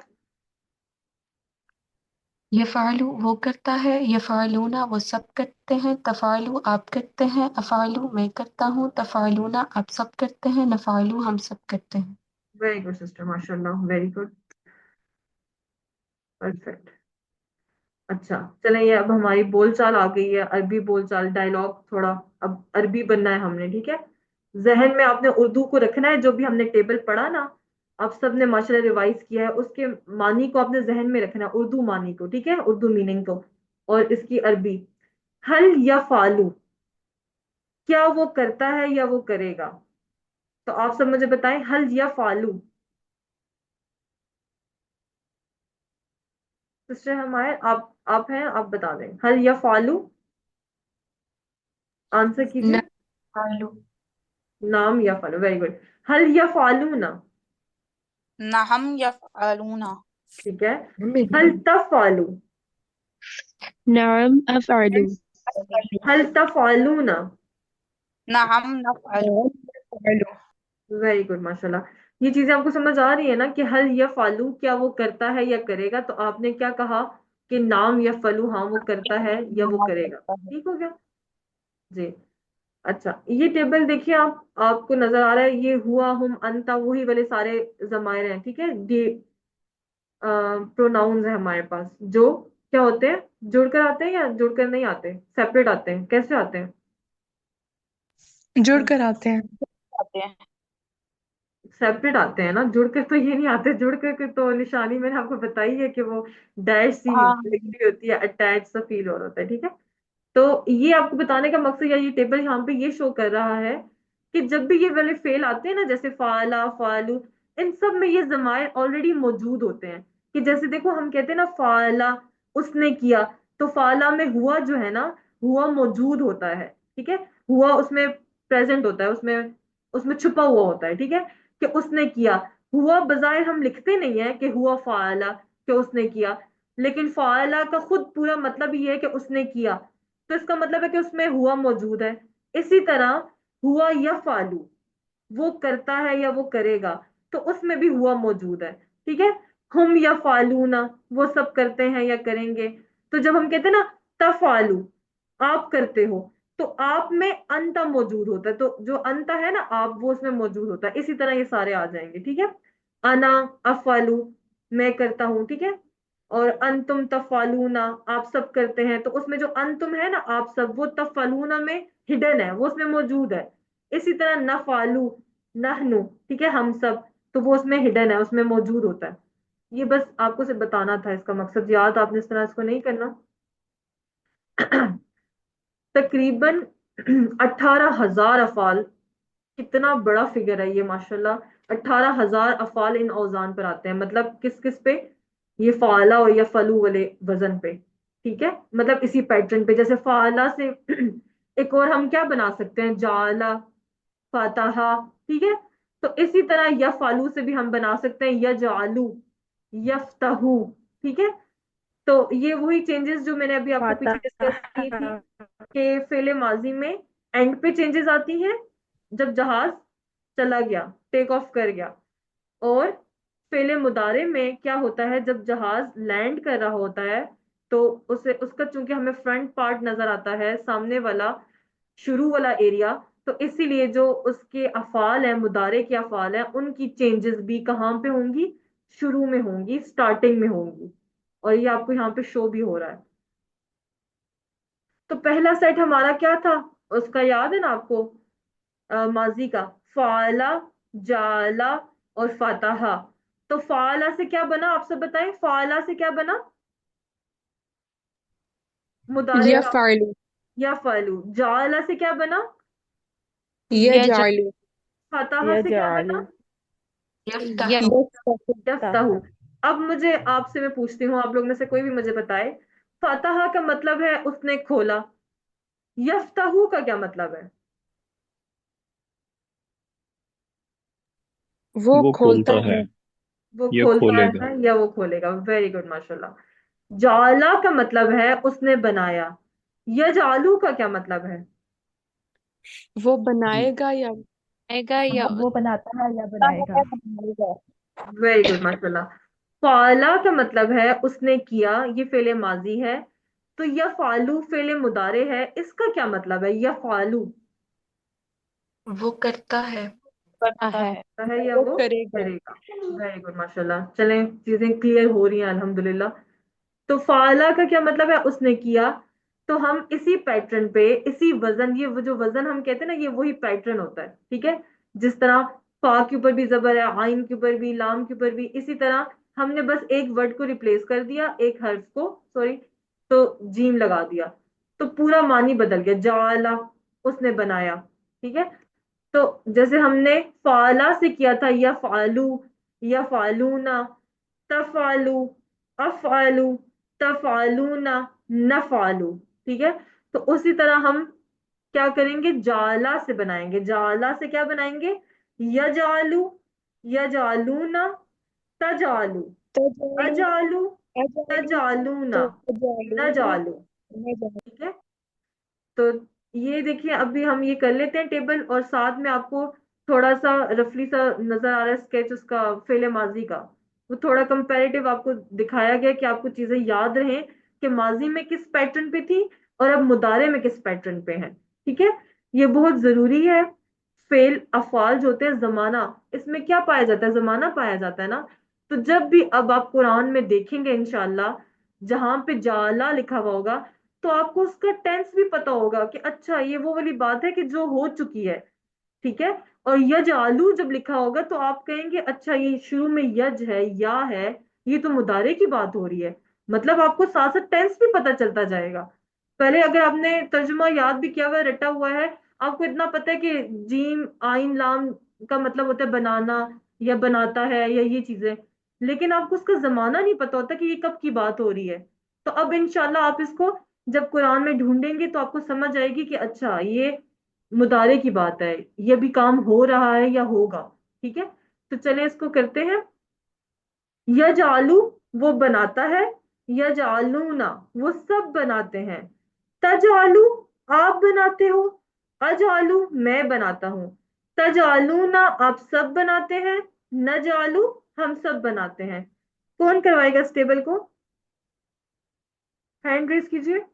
یفعلو وہ کرتا ہے، یفعلون وہ سب کرتے ہیں، تفعلو آپ کرتے ہیں، افعلو میں کرتا ہوں، تفعلون آپ سب کرتے ہیں، نفعلو ہم سب کرتے ہیں۔ ویری گڈ سسٹر، ماشاء اللہ ویری گڈ، پرفیکٹ۔ اچھا چلیں، یہ اب ہماری بول چال آ گئی ہے، عربی بول چال ڈائلاگ، تھوڑا اب عربی بننا ہے ہم نے، ٹھیک ہے؟ ذہن میں آپ نے اردو کو رکھنا ہے، جو بھی ہم نے ٹیبل پڑھا نا آپ سب نے ماشاءاللہ ریوائز کیا ہے، اس کے معنی کو آپ نے ذہن میں رکھنا ہے، اردو معنی کو، ٹھیک ہے؟ اردو میننگ کو، اور اس کی عربی۔ حل یا فالو، کیا وہ کرتا ہے یا وہ کرے گا؟ تو آپ سب مجھے بتائیں، حل یا فالو۔ سسٹر ہمارے آپ ہیں، آپ بتا دیں، حل یا فالو، آنسر کیجیے۔ نفعلو نام یا فالو، ویری گڈ۔ حل یا فالو نا، نہم یفعلون، ٹھیک ہے؟ حل تفعلو، نعم افعلو، حل تفعلون، نہم نفعل، ویری گڈ ماشاء اللہ۔ یہ چیزیں آپ کو سمجھ آ رہی ہے نا کہ حل یا فالو کیا وہ کرتا ہے یا کرے گا؟ تو آپ نے کیا کہا کہ نام یا فلو، ہاں وہ کرتا ہے یا وہ کرے گا، ٹھیک ہو گیا جی؟ اچھا یہ ٹیبل دیکھیے، آپ کو نظر آ رہا ہے، یہ ہوا، ہم، انتا، وہی والے سارے ضمائر ہیں، ٹھیک ہے؟ پروناؤنز ہیں ہمارے پاس، جو کیا ہوتے ہیں، جڑ کر آتے ہیں یا جڑ کر نہیں آتے، سیپریٹ آتے ہیں، کیسے آتے ہیں؟ جڑ کر آتے ہیں۔ آتے ہیں۔ سیپریٹ آتے ہیں نا، جڑ کر تو یہ نہیں آتے، جڑ کر کے تو نشانی میں نے آپ کو بتائی ہے کہ وہ ڈیش سی ہاں لکھی ہوتی ہے، اٹیچ سا فیل ہو رہا ہوتا ہے، ٹھیک ہے؟ تو یہ آپ کو بتانے کا مقصد، یا یہ ٹیبل یہاں پہ یہ شو کر رہا ہے کہ جب بھی یہ والے فعل آتے ہیں نا، جیسے فعلا، فعلو، ان سب میں یہ ضمائر آلریڈی موجود ہوتے ہیں، کہ جیسے دیکھو ہم کہتے ہیں نا فعلا، اس نے کیا، تو فعلا میں ہوا جو ہے نا، ہوا موجود ہوتا ہے، ٹھیک ہے؟ ہوا اس میں پریزنٹ ہوتا ہے، اس میں چھپا ہوا ہوتا ہے، ٹھیک ہے؟ کہ اس نے کیا، ہوا بظاہر ہم لکھتے نہیں ہیں کہ ہوا فعلا، کہ اس نے کیا، لیکن فعلا کا خود پورا مطلب یہ ہے کہ اس نے کیا، تو اس کا مطلب ہے کہ اس میں ہوا موجود ہے۔ اسی طرح ہوا یا فالو، وہ کرتا ہے یا وہ کرے گا، تو اس میں بھی ہوا موجود ہے، ٹھیک ہے؟ ہم یا فالونا وہ سب کرتے ہیں یا کریں گے، تو جب ہم کہتے ہیں نا تفالو، آپ کرتے ہو، تو آپ میں انتا موجود ہوتا ہے، تو جو انتا ہے نا آپ، وہ اس میں موجود ہوتا ہے، اسی طرح یہ سارے آ جائیں گے، ٹھیک ہے؟ انا افالو، میں کرتا ہوں، ٹھیک ہے؟ اور انتم تفعلون آپ سب کرتے ہیں، تو اس میں جو انتم ہے نا آپ سب، وہ تفعلون میں ہڈن ہے، وہ اس میں موجود ہے۔ اسی طرح نفعلو، نحنو، ٹھیک ہے؟ ہم سب، تو وہ اس میں ہڈن ہے، اس میں موجود ہوتا ہے۔ یہ بس آپ کو سے بتانا تھا، اس کا مقصد یاد آپ نے اس طرح اس کو نہیں کرنا۔ تقریباً 18,000 افعال، کتنا بڑا فگر ہے یہ ماشاءاللہ، 18,000 افعال ان اوزان پر آتے ہیں، مطلب کس کس پہ؟ یہ فعلا اور یا فلو والے وزن پہ، ٹھیک ہے؟ مطلب اسی پیٹرن پہ، جیسے فعلا سے ایک اور ہم کیا بنا سکتے ہیں، جعلا، فاتحہ، ٹھیک ہے؟ تو اسی طرح یفعلو سے بھی ہم بنا سکتے ہیں یجعلو، یفتحو، ٹھیک ہے؟ तो ये वही चेंजेस जो मैंने अभी आपको पीछे डिस्कस की थी फातह कि फेले माजी में एंड पे चेंजेस आती हैं जब जहाज चला गया, टेक ऑफ कर गया। और फेले मुदारे में क्या होता है, जब जहाज लैंड कर रहा होता है तो उसे उसका चूंकि हमें फ्रंट पार्ट नजर आता है, सामने वाला शुरू वाला एरिया, तो इसीलिए जो उसके अफाल है, मुदारे के अफाल है, उनकी चेंजेस भी कहाँ पे होंगी, शुरू में होंगी, स्टार्टिंग में होंगी। और ये आपको यहाँ पे शो भी हो रहा है। तो पहला सेट हमारा क्या था, उसका याद है ना आपको, माजी का, फाला, जाला और फतहा। तो फाला से क्या बना, आप सब बताएं, फाला से क्या बना, मुदारे का, यफ़अलु या फलू। जाला से क्या बना, यज यजअलु फतहा से क्या बना, यजअलु यफ्ताहु यस्तहु यफ्ताहू। अब मुझे आपसे, मैं पूछती हूँ, आप लोग में से कोई भी मुझे बताए, फतहा का मतलब है उसने खोला, यफ्ताहू का क्या मतलब है? वो वो खोलता खोलता है है वो या खोलता खोलेगा। है या वो खोलेगा। वेरी गुड, माशाल्लाह। जाला का मतलब है उसने बनाया, यजालू का क्या मतलब है? वो बनाएगा या आएगा या वो बनाता है या है बनाएगा। बनाएगा। वेरी गुड, माशाल्लाह। फाला का मतलब है उसने किया, ये फेले माजी है। तो या फालू फेले मुदारे है, इसका क्या मतलब है, या फालू वो करता है। करता करता है। है। है या वो वो करेगा। करेगा। वेरी गुड, माशाल्लाह। चलें, चीजें क्लियर हो रही हैं अल्हम्दुलिल्लाह। तो फाला का क्या मतलब है, उसने किया। तो हम इसी पैटर्न पे, इसी वजन, ये वो जो वजन हम कहते हैं ना, ये वही पैटर्न होता है, ठीक है। जिस तरह फा के ऊपर भी जबर है, आइन के ऊपर भी, लाम के ऊपर भी, इसी तरह हमने बस एक वर्ड को रिप्लेस कर दिया, एक हर्फ को, सॉरी, तो जीम लगा दिया, तो पूरा मानी बदल गया, जाला, उसने बनाया, ठीक है। तो जैसे हमने फाला से किया था, या फालू, या फालूना, तफालू, अफालू, तफालूना, नफालू, ठीक है। तो उसी तरह हम क्या करेंगे, जाला से बनाएंगे। जाला से क्या बनाएंगे, यजालू, यजालूना, तजालू, तजालु अजालू, अजालु तजालूना, तजालूना नजालू, नजालु। ठीक है। तो ये देखिए, अभी हम ये कर लेते हैं टेबल, और साथ में आपको थोड़ा सा रफली सा नजर आ रहा है स्केच उसका, फेले माजी का। वो थोड़ा कंपैरेटिव आपको दिखाया गया कि आपको चीजें याद रहें कि माजी में किस पैटर्न पे थी और अब मुदारे में किस पैटर्न पे है, ठीक है। ये बहुत जरूरी है। फेल अफाल जो होते हैं, जमाना, इसमें क्या पाया जाता है, जमाना पाया जाता है ना। तो जब भी अब आप कुरान में देखेंगे इंशाल्लाह, जहां पे जाला लिखा हुआ होगा, तो आपको उसका टेंस भी पता होगा कि अच्छा ये वो वाली बात है कि जो हो चुकी है, ठीक है। और यज आलू जब लिखा होगा तो आप कहेंगे अच्छा ये शुरू में यज है, या है, ये तो मुदारे की बात हो रही है। मतलब आपको साथ साथ टेंस भी पता चलता जाएगा। पहले अगर आपने तर्जुमा याद भी किया हुआ है, रटा हुआ है, आपको इतना पता है कि जीम आइन लाम का मतलब होता है बनाना, या बनाता है, या ये चीजें, लेकिन आपको उसका जमाना नहीं पता होता कि ये कब की बात हो रही है। तो अब इंशाल्लाह आप इसको जब कुरान में ढूंढेंगे तो आपको समझ आएगी कि अच्छा ये मुदारे की बात है, ये भी काम हो रहा है या होगा, ठीक है। तो चले इसको करते हैं। यजालू वो बनाता है, यजालूना वो सब बनाते हैं, तजालू आप बनाते हो, अजालू मैं बनाता हूँ, तजालूना आप सब बनाते हैं, नजालू हम सब बनाते हैं। कौन करवाएगा इस टेबल को, हैंड रेस कीजिए।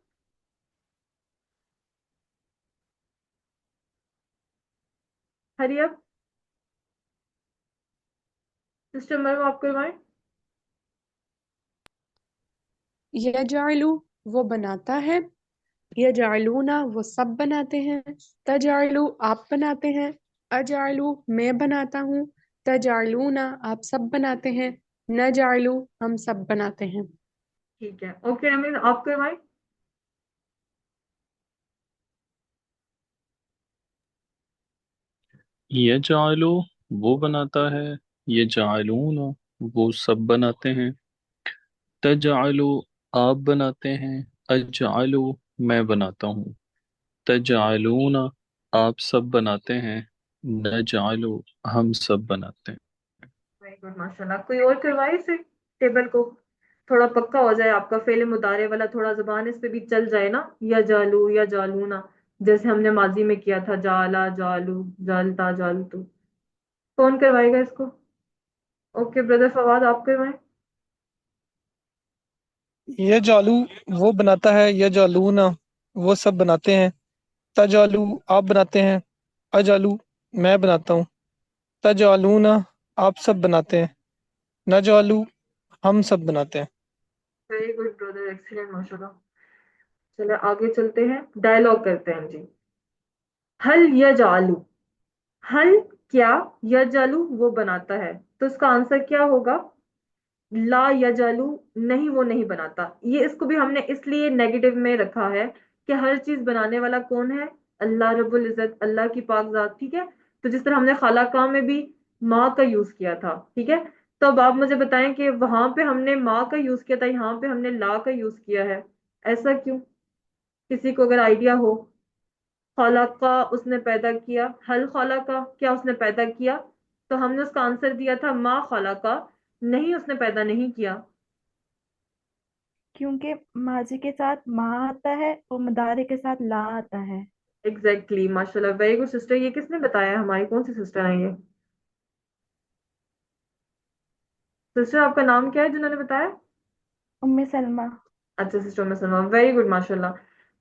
हरी अप, सिस्टर मरवा आप करवाएं। यजालु वो बनाता है, यजालूना वो सब बनाते हैं, तजालु आप बनाते हैं, अजालु मैं बनाता हूँ, तजालूना आप सब बनाते हैं, नजालु हम सब बनाते हैं। ठीक है, ओके अमीन, आप करवाएं। ये जालू वो बनाता है, ये जालून वो सब बनाते हैं, तजालू आप बनाते हैं, अजालू मैं बनाता हूँ, तजालून आप सब बनाते हैं, नजालू हम सब बनाते हैं। वेरी गुड, माशाल्लाह। कोई और करवाए इसे टेबल को। थोड़ा पक्का हो जाए आपका फेल मुदारे वाला, थोड़ा जुबान इस पे भी चल जाए ना, या जालू या जालूना, जैसे हमने माजी में किया था, जाला जालू जालता जालतू। कौन करवाएगा इसको? ओके ब्रदर फवाद, आप करवाएं। ये जालू वो बनाता है, ये जालूना वो सब बनाते हैं। तजालू आप बनाते हैं, अजालू मैं बनाता हूँ, तजालूना आप सब बनाते हैं, नजालू हम सब बनाते हैं। वेरी गुड ब्रदर, एक्सीलेंट माशाल्लाह। चलो आगे चलते हैं, डायलॉग करते हैं जी। हल या जालू, हल क्या, या जालू वो बनाता है, तो इसका आंसर क्या होगा? ला यजालू, नहीं वो नहीं बनाता। ये इसको भी हमने इसलिए नेगेटिव में रखा है कि हर चीज बनाने वाला कौन है? अल्लाह रब्बुल इज्जत, अल्लाह की पाक जात, ठीक है। तो जिस तरह हमने खालाका में भी माँ का यूज किया था, ठीक है, तो अब आप मुझे बताएं कि वहां पे हमने माँ का यूज किया था, यहाँ पे हमने ला का यूज किया है, ऐसा क्यों? किसी को अगर आइडिया हो। खलाका उसने पैदा किया, हल खलाका क्या उसने पैदा किया? तो हमने उसका आंसर दिया था माँ खलाका, नहीं उसने पैदा नहीं किया। क्योंकि माजी के साथ माँ आता है और मुदारे के साथ ला आता है। एग्जैक्टली माशाल्लाह, वेरी गुड सिस्टर। ये किसने बताया? हमारी कौन सी सिस्टर है ये? सिस्टर आपका नाम क्या है जिन्होंने बताया? उम्मे सलमा। अच्छा सिस्टर में सलमा, वेरी गुड माशाल्लाह।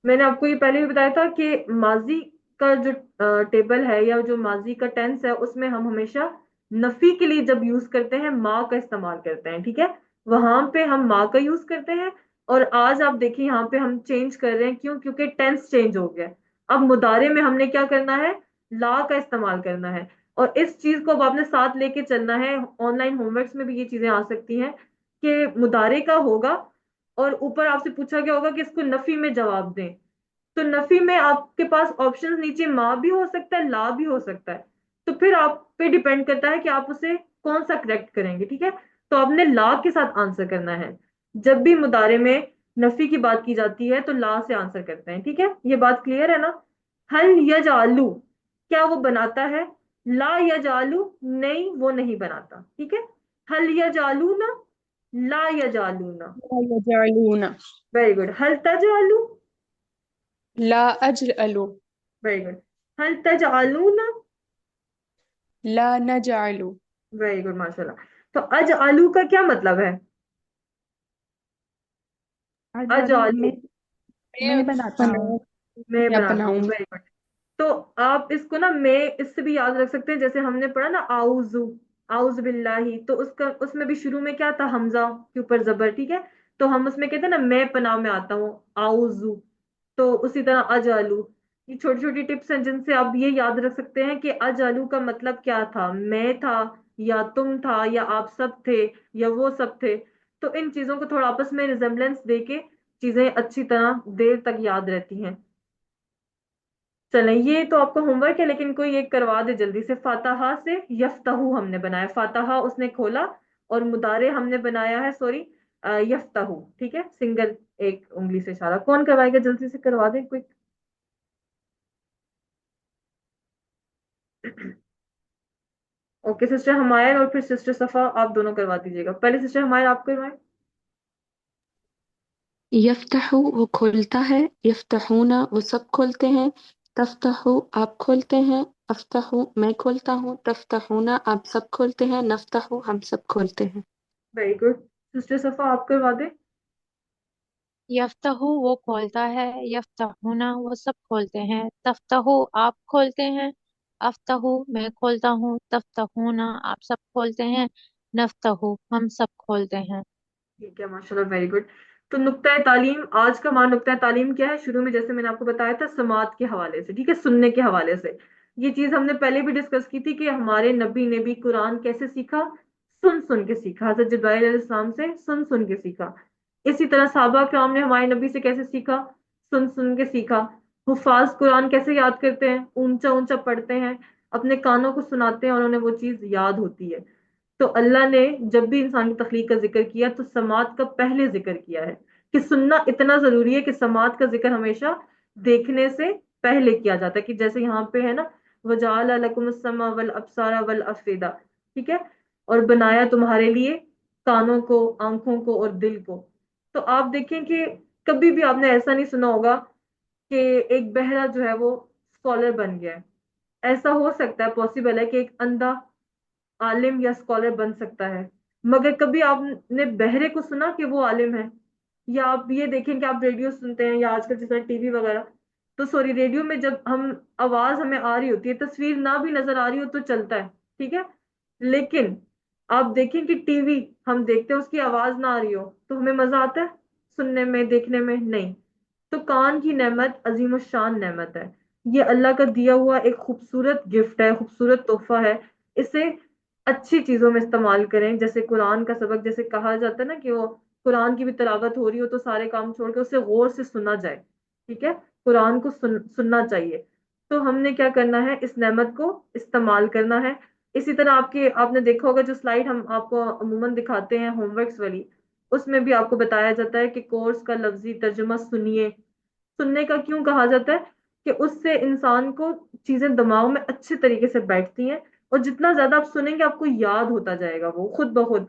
मैंने आपको ये पहले भी बताया था कि माजी का जो टेबल है या जो माजी का टेंस है, उसमें हम हमेशा नफी के लिए जब यूज करते हैं माँ का इस्तेमाल करते हैं, ठीक है। वहां पे हम माँ का यूज करते हैं, और आज आप देखिए यहाँ पे हम चेंज कर रहे हैं, क्यों? क्योंकि टेंस चेंज हो गया। अब मुदारे में हमने क्या करना है? ला का इस्तेमाल करना है। और इस चीज को अब आपने साथ लेके चलना है, ऑनलाइन होमवर्क्स में भी ये चीजें आ सकती हैं कि मुदारे का होगा और ऊपर आपसे पूछा गया होगा कि इसको नफी में जवाब दें। तो नफी में आपके पास ऑप्शंस नीचे माँ भी हो सकता है, ला भी हो सकता है। तो फिर आप पे डिपेंड करता है कि आप उसे कौन सा करेक्ट करेंगे, ठीक है। तो आपने ला के साथ आंसर करना है। जब भी मुदारे में नफी की बात की जाती है तो ला से आंसर करते हैं, ठीक है। ये बात क्लियर है ना? हल यजालू, क्या वो बनाता है? ला यजालू, नहीं वो नहीं बनाता, ठीक है। हल यजालू ना, ला यजालू ना। ला यजालूना। Very good. हल तजालू, ला अजअलु। Very good. हल तजालूना, ला नजअलु। वेरी गुड माशाल्लाह। तो अज आलू का क्या मतलब है? अज अजालू आलू, मैं बनाता हूँ। बनाऊं मैं या बनाता हूँ, बनाऊं। Very good. तो आप इसको ना मैं इससे भी याद रख सकते हैं, जैसे हमने पढ़ा ना आउजू, आउज बिल्लाही, तो उसका उसमें भी शुरू में क्या था? हमजा के ऊपर जबर, ठीक है। तो हम उसमें कहते हैं ना मैं पनाह में आता हूँ, आउजू। तो उसी तरह अजालू। ये छोटी छोटी टिप्स हैं जिनसे आप ये याद रख सकते हैं कि अजालू का मतलब क्या था? मैं था, या तुम था, या आप सब थे, या वो सब थे। तो इन चीजों को थोड़ा आपस में रिजेम्बलेंस देके चीजें अच्छी तरह देर तक याद रहती हैं। चलें, ये तो आपका होमवर्क है, लेकिन कोई एक करवा दे जल्दी से। फातहा से यफ्तहू हमने बनाया, फातहा उसने खोला, और मुदारे हमने बनाया है, सॉरी, यफ्तहू, ठीक है, सिंगल एक उंगली से इशारा। कौन करवाएगा? जल्दी से करवा दे क्विक। ओके सिस्टर हमायर और फिर सिस्टर सफा, आप दोनों करवा दीजिएगा। पहले सिस्टर हमायर आप करवाएं। यफ्तहु वो खोलता है, यफ्तहूना वो सब खोलते हैं, तफ्तहु आप खोलते हैं, अफ्तहु मैं खोलता हूँ, तफ्तहूना आप सब खोलते हैं, नफ्तहु हम सब खोलते हैं। Very good. सिस्टर सफा आप करवा दे। यफ्तहु वो खोलता है, यफ्तहूना वो सब खोलते हैं, तफ्तहु आप खोलते हैं, अफ्तहु मैं खोलता हूँ, तफ्तहूना आप सब खोलते हैं, नफ्तहु हम सब खोलते हैं। ठीक है माशाल्लाह, वेरी गुड। तो नुक्ता तालीम, आज का हमारा नुक्ता तालीम क्या है? शुरू में जैसे मैंने आपको बताया था, समात के हवाले से, ठीक है, सुनने के हवाले से। ये चीज हमने पहले भी डिस्कस की थी कि हमारे नबी ने भी कुरान कैसे सीखा? सुन सुन के सीखा। हजरत जिब्राइल अलैहिस्सलाम से सुन सुन के सीखा। इसी तरह साहबा किराम ने हमारे नबी से कैसे सीखा? सुन सुन के सीखा। हुफाज कुरान कैसे याद करते हैं? ऊंचा ऊंचा पढ़ते हैं, अपने कानों को सुनाते हैं और उन्हें वो चीज याद होती है। तो अल्लाह ने जब भी इंसान की तख्लीक का जिक्र किया तो समात का पहले जिक्र किया है, कि सुनना इतना जरूरी है कि समात का जिक्र हमेशा देखने से पहले किया जाता है। कि जैसे यहाँ पे है ना, वजाल लकुम समा वल अबसारा वल अफिदा, ठीक है, और बनाया तुम्हारे लिए کانوں کو، آنکھوں کو اور دل کو۔ تو آپ دیکھیں کہ کبھی بھی آپ نے ایسا نہیں سنا ہوگا کہ ایک بہرا جو ہے وہ اسکالر بن گیا ہے۔ ایسا ہو سکتا ہے، پاسبل ہے کہ ایک اندھا عالم یا اسکالر بن سکتا ہے، مگر کبھی آپ نے بہرے کو سنا کہ وہ عالم ہے؟ یا آپ یہ دیکھیں کہ آپ ریڈیو سنتے ہیں یا آج کل جیسے ٹی وی وغیرہ، تو سوری ریڈیو میں جب ہم آواز ہمیں آ رہی ہوتی ہے، تصویر نہ بھی نظر آ رہی ہو تو چلتا ہے، ٹھیک ہے، لیکن آپ دیکھیں کہ ٹی وی ہم دیکھتے ہیں، اس کی آواز نہ آ رہی ہو تو ہمیں مزہ آتا ہے سننے میں، دیکھنے میں؟ نہیں۔ تو کان کی نعمت عظیم الشان نعمت ہے، یہ اللہ کا دیا ہوا ایک خوبصورت گفٹ ہے، خوبصورت تحفہ ہے۔ اسے اچھی چیزوں میں استعمال کریں، جیسے قرآن کا سبق، جیسے کہا جاتا ہے نا کہ وہ قرآن کی بھی تلاوت ہو رہی ہو تو سارے کام چھوڑ کے اسے غور سے سنا جائے، ٹھیک ہے، قرآن کو سننا چاہیے۔ تو ہم نے کیا کرنا ہے، اس نعمت کو استعمال کرنا ہے۔ اسی طرح آپ نے دیکھا ہوگا جو سلائیڈ ہم آپ کو عموماً دکھاتے ہیں ہوم ورکس والی، اس میں بھی آپ کو بتایا جاتا ہے کہ کورس کا لفظی ترجمہ سنیے۔ سننے کا کیوں کہا جاتا ہے؟ کہ اس سے انسان کو چیزیں دماغ میں اچھے طریقے سے بیٹھتی ہیں، اور جتنا زیادہ آپ سنیں گے آپ کو یاد ہوتا جائے گا وہ خود بخود۔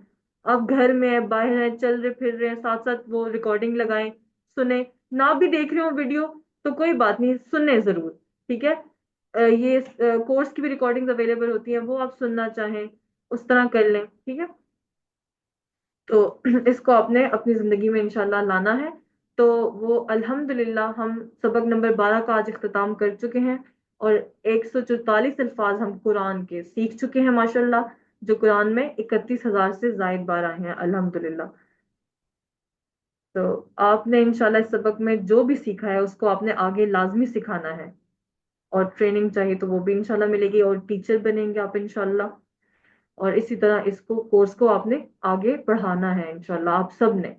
آپ گھر میں ہیں، باہر ہیں، چل رہے پھر رہے ہیں، ساتھ ساتھ وہ ریکارڈنگ لگائیں، سنیں، نہ بھی دیکھ رہے ہوں ویڈیو تو کوئی بات نہیں، سنیں ضرور، ٹھیک ہے۔ یہ کورس کی بھی ریکارڈنگ اویلیبل ہوتی ہیں، وہ آپ سننا چاہیں اس طرح کر لیں، ٹھیک ہے۔ تو اس کو آپ نے اپنی زندگی میں انشاءاللہ لانا ہے۔ تو وہ الحمدللہ ہم سبق نمبر 12 کا آج اختتام کر چکے ہیں، اور 144 الفاظ ہم قرآن کے سیکھ چکے ہیں ماشاءاللہ، جو قرآن میں 31,000 سے زائد بار آئے ہیں الحمدللہ۔ تو آپ نے انشاءاللہ اس سبق میں جو بھی سیکھا ہے اس کو آپ نے آگے لازمی سکھانا ہے، اور ٹریننگ چاہیے تو وہ بھی انشاءاللہ ملے گی، اور ٹیچر بنیں گے آپ انشاءاللہ، اور اسی طرح اس کورس کو آپ نے آگے بڑھانا ہے انشاءاللہ آپ سب نے۔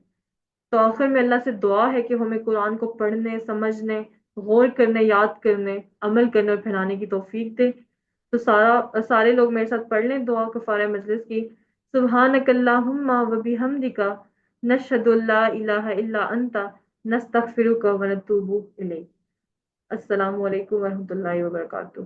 تو آخر میں اللہ سے دعا ہے کہ ہمیں قرآن کو پڑھنے، سمجھنے، غور کرنے، یاد کرنے، عمل کرنے اور پھیلانے کی توفیق دے۔ تو سارے لوگ میرے ساتھ پڑھ لیں دعا کفارہ مجلس کی۔ سبحانک اللہم و بحمدک، نشہد ان لا الہ الا انت، نستغفرک و نتوب الیک۔ السلام علیکم ورحمۃ اللہ وبرکاتہ۔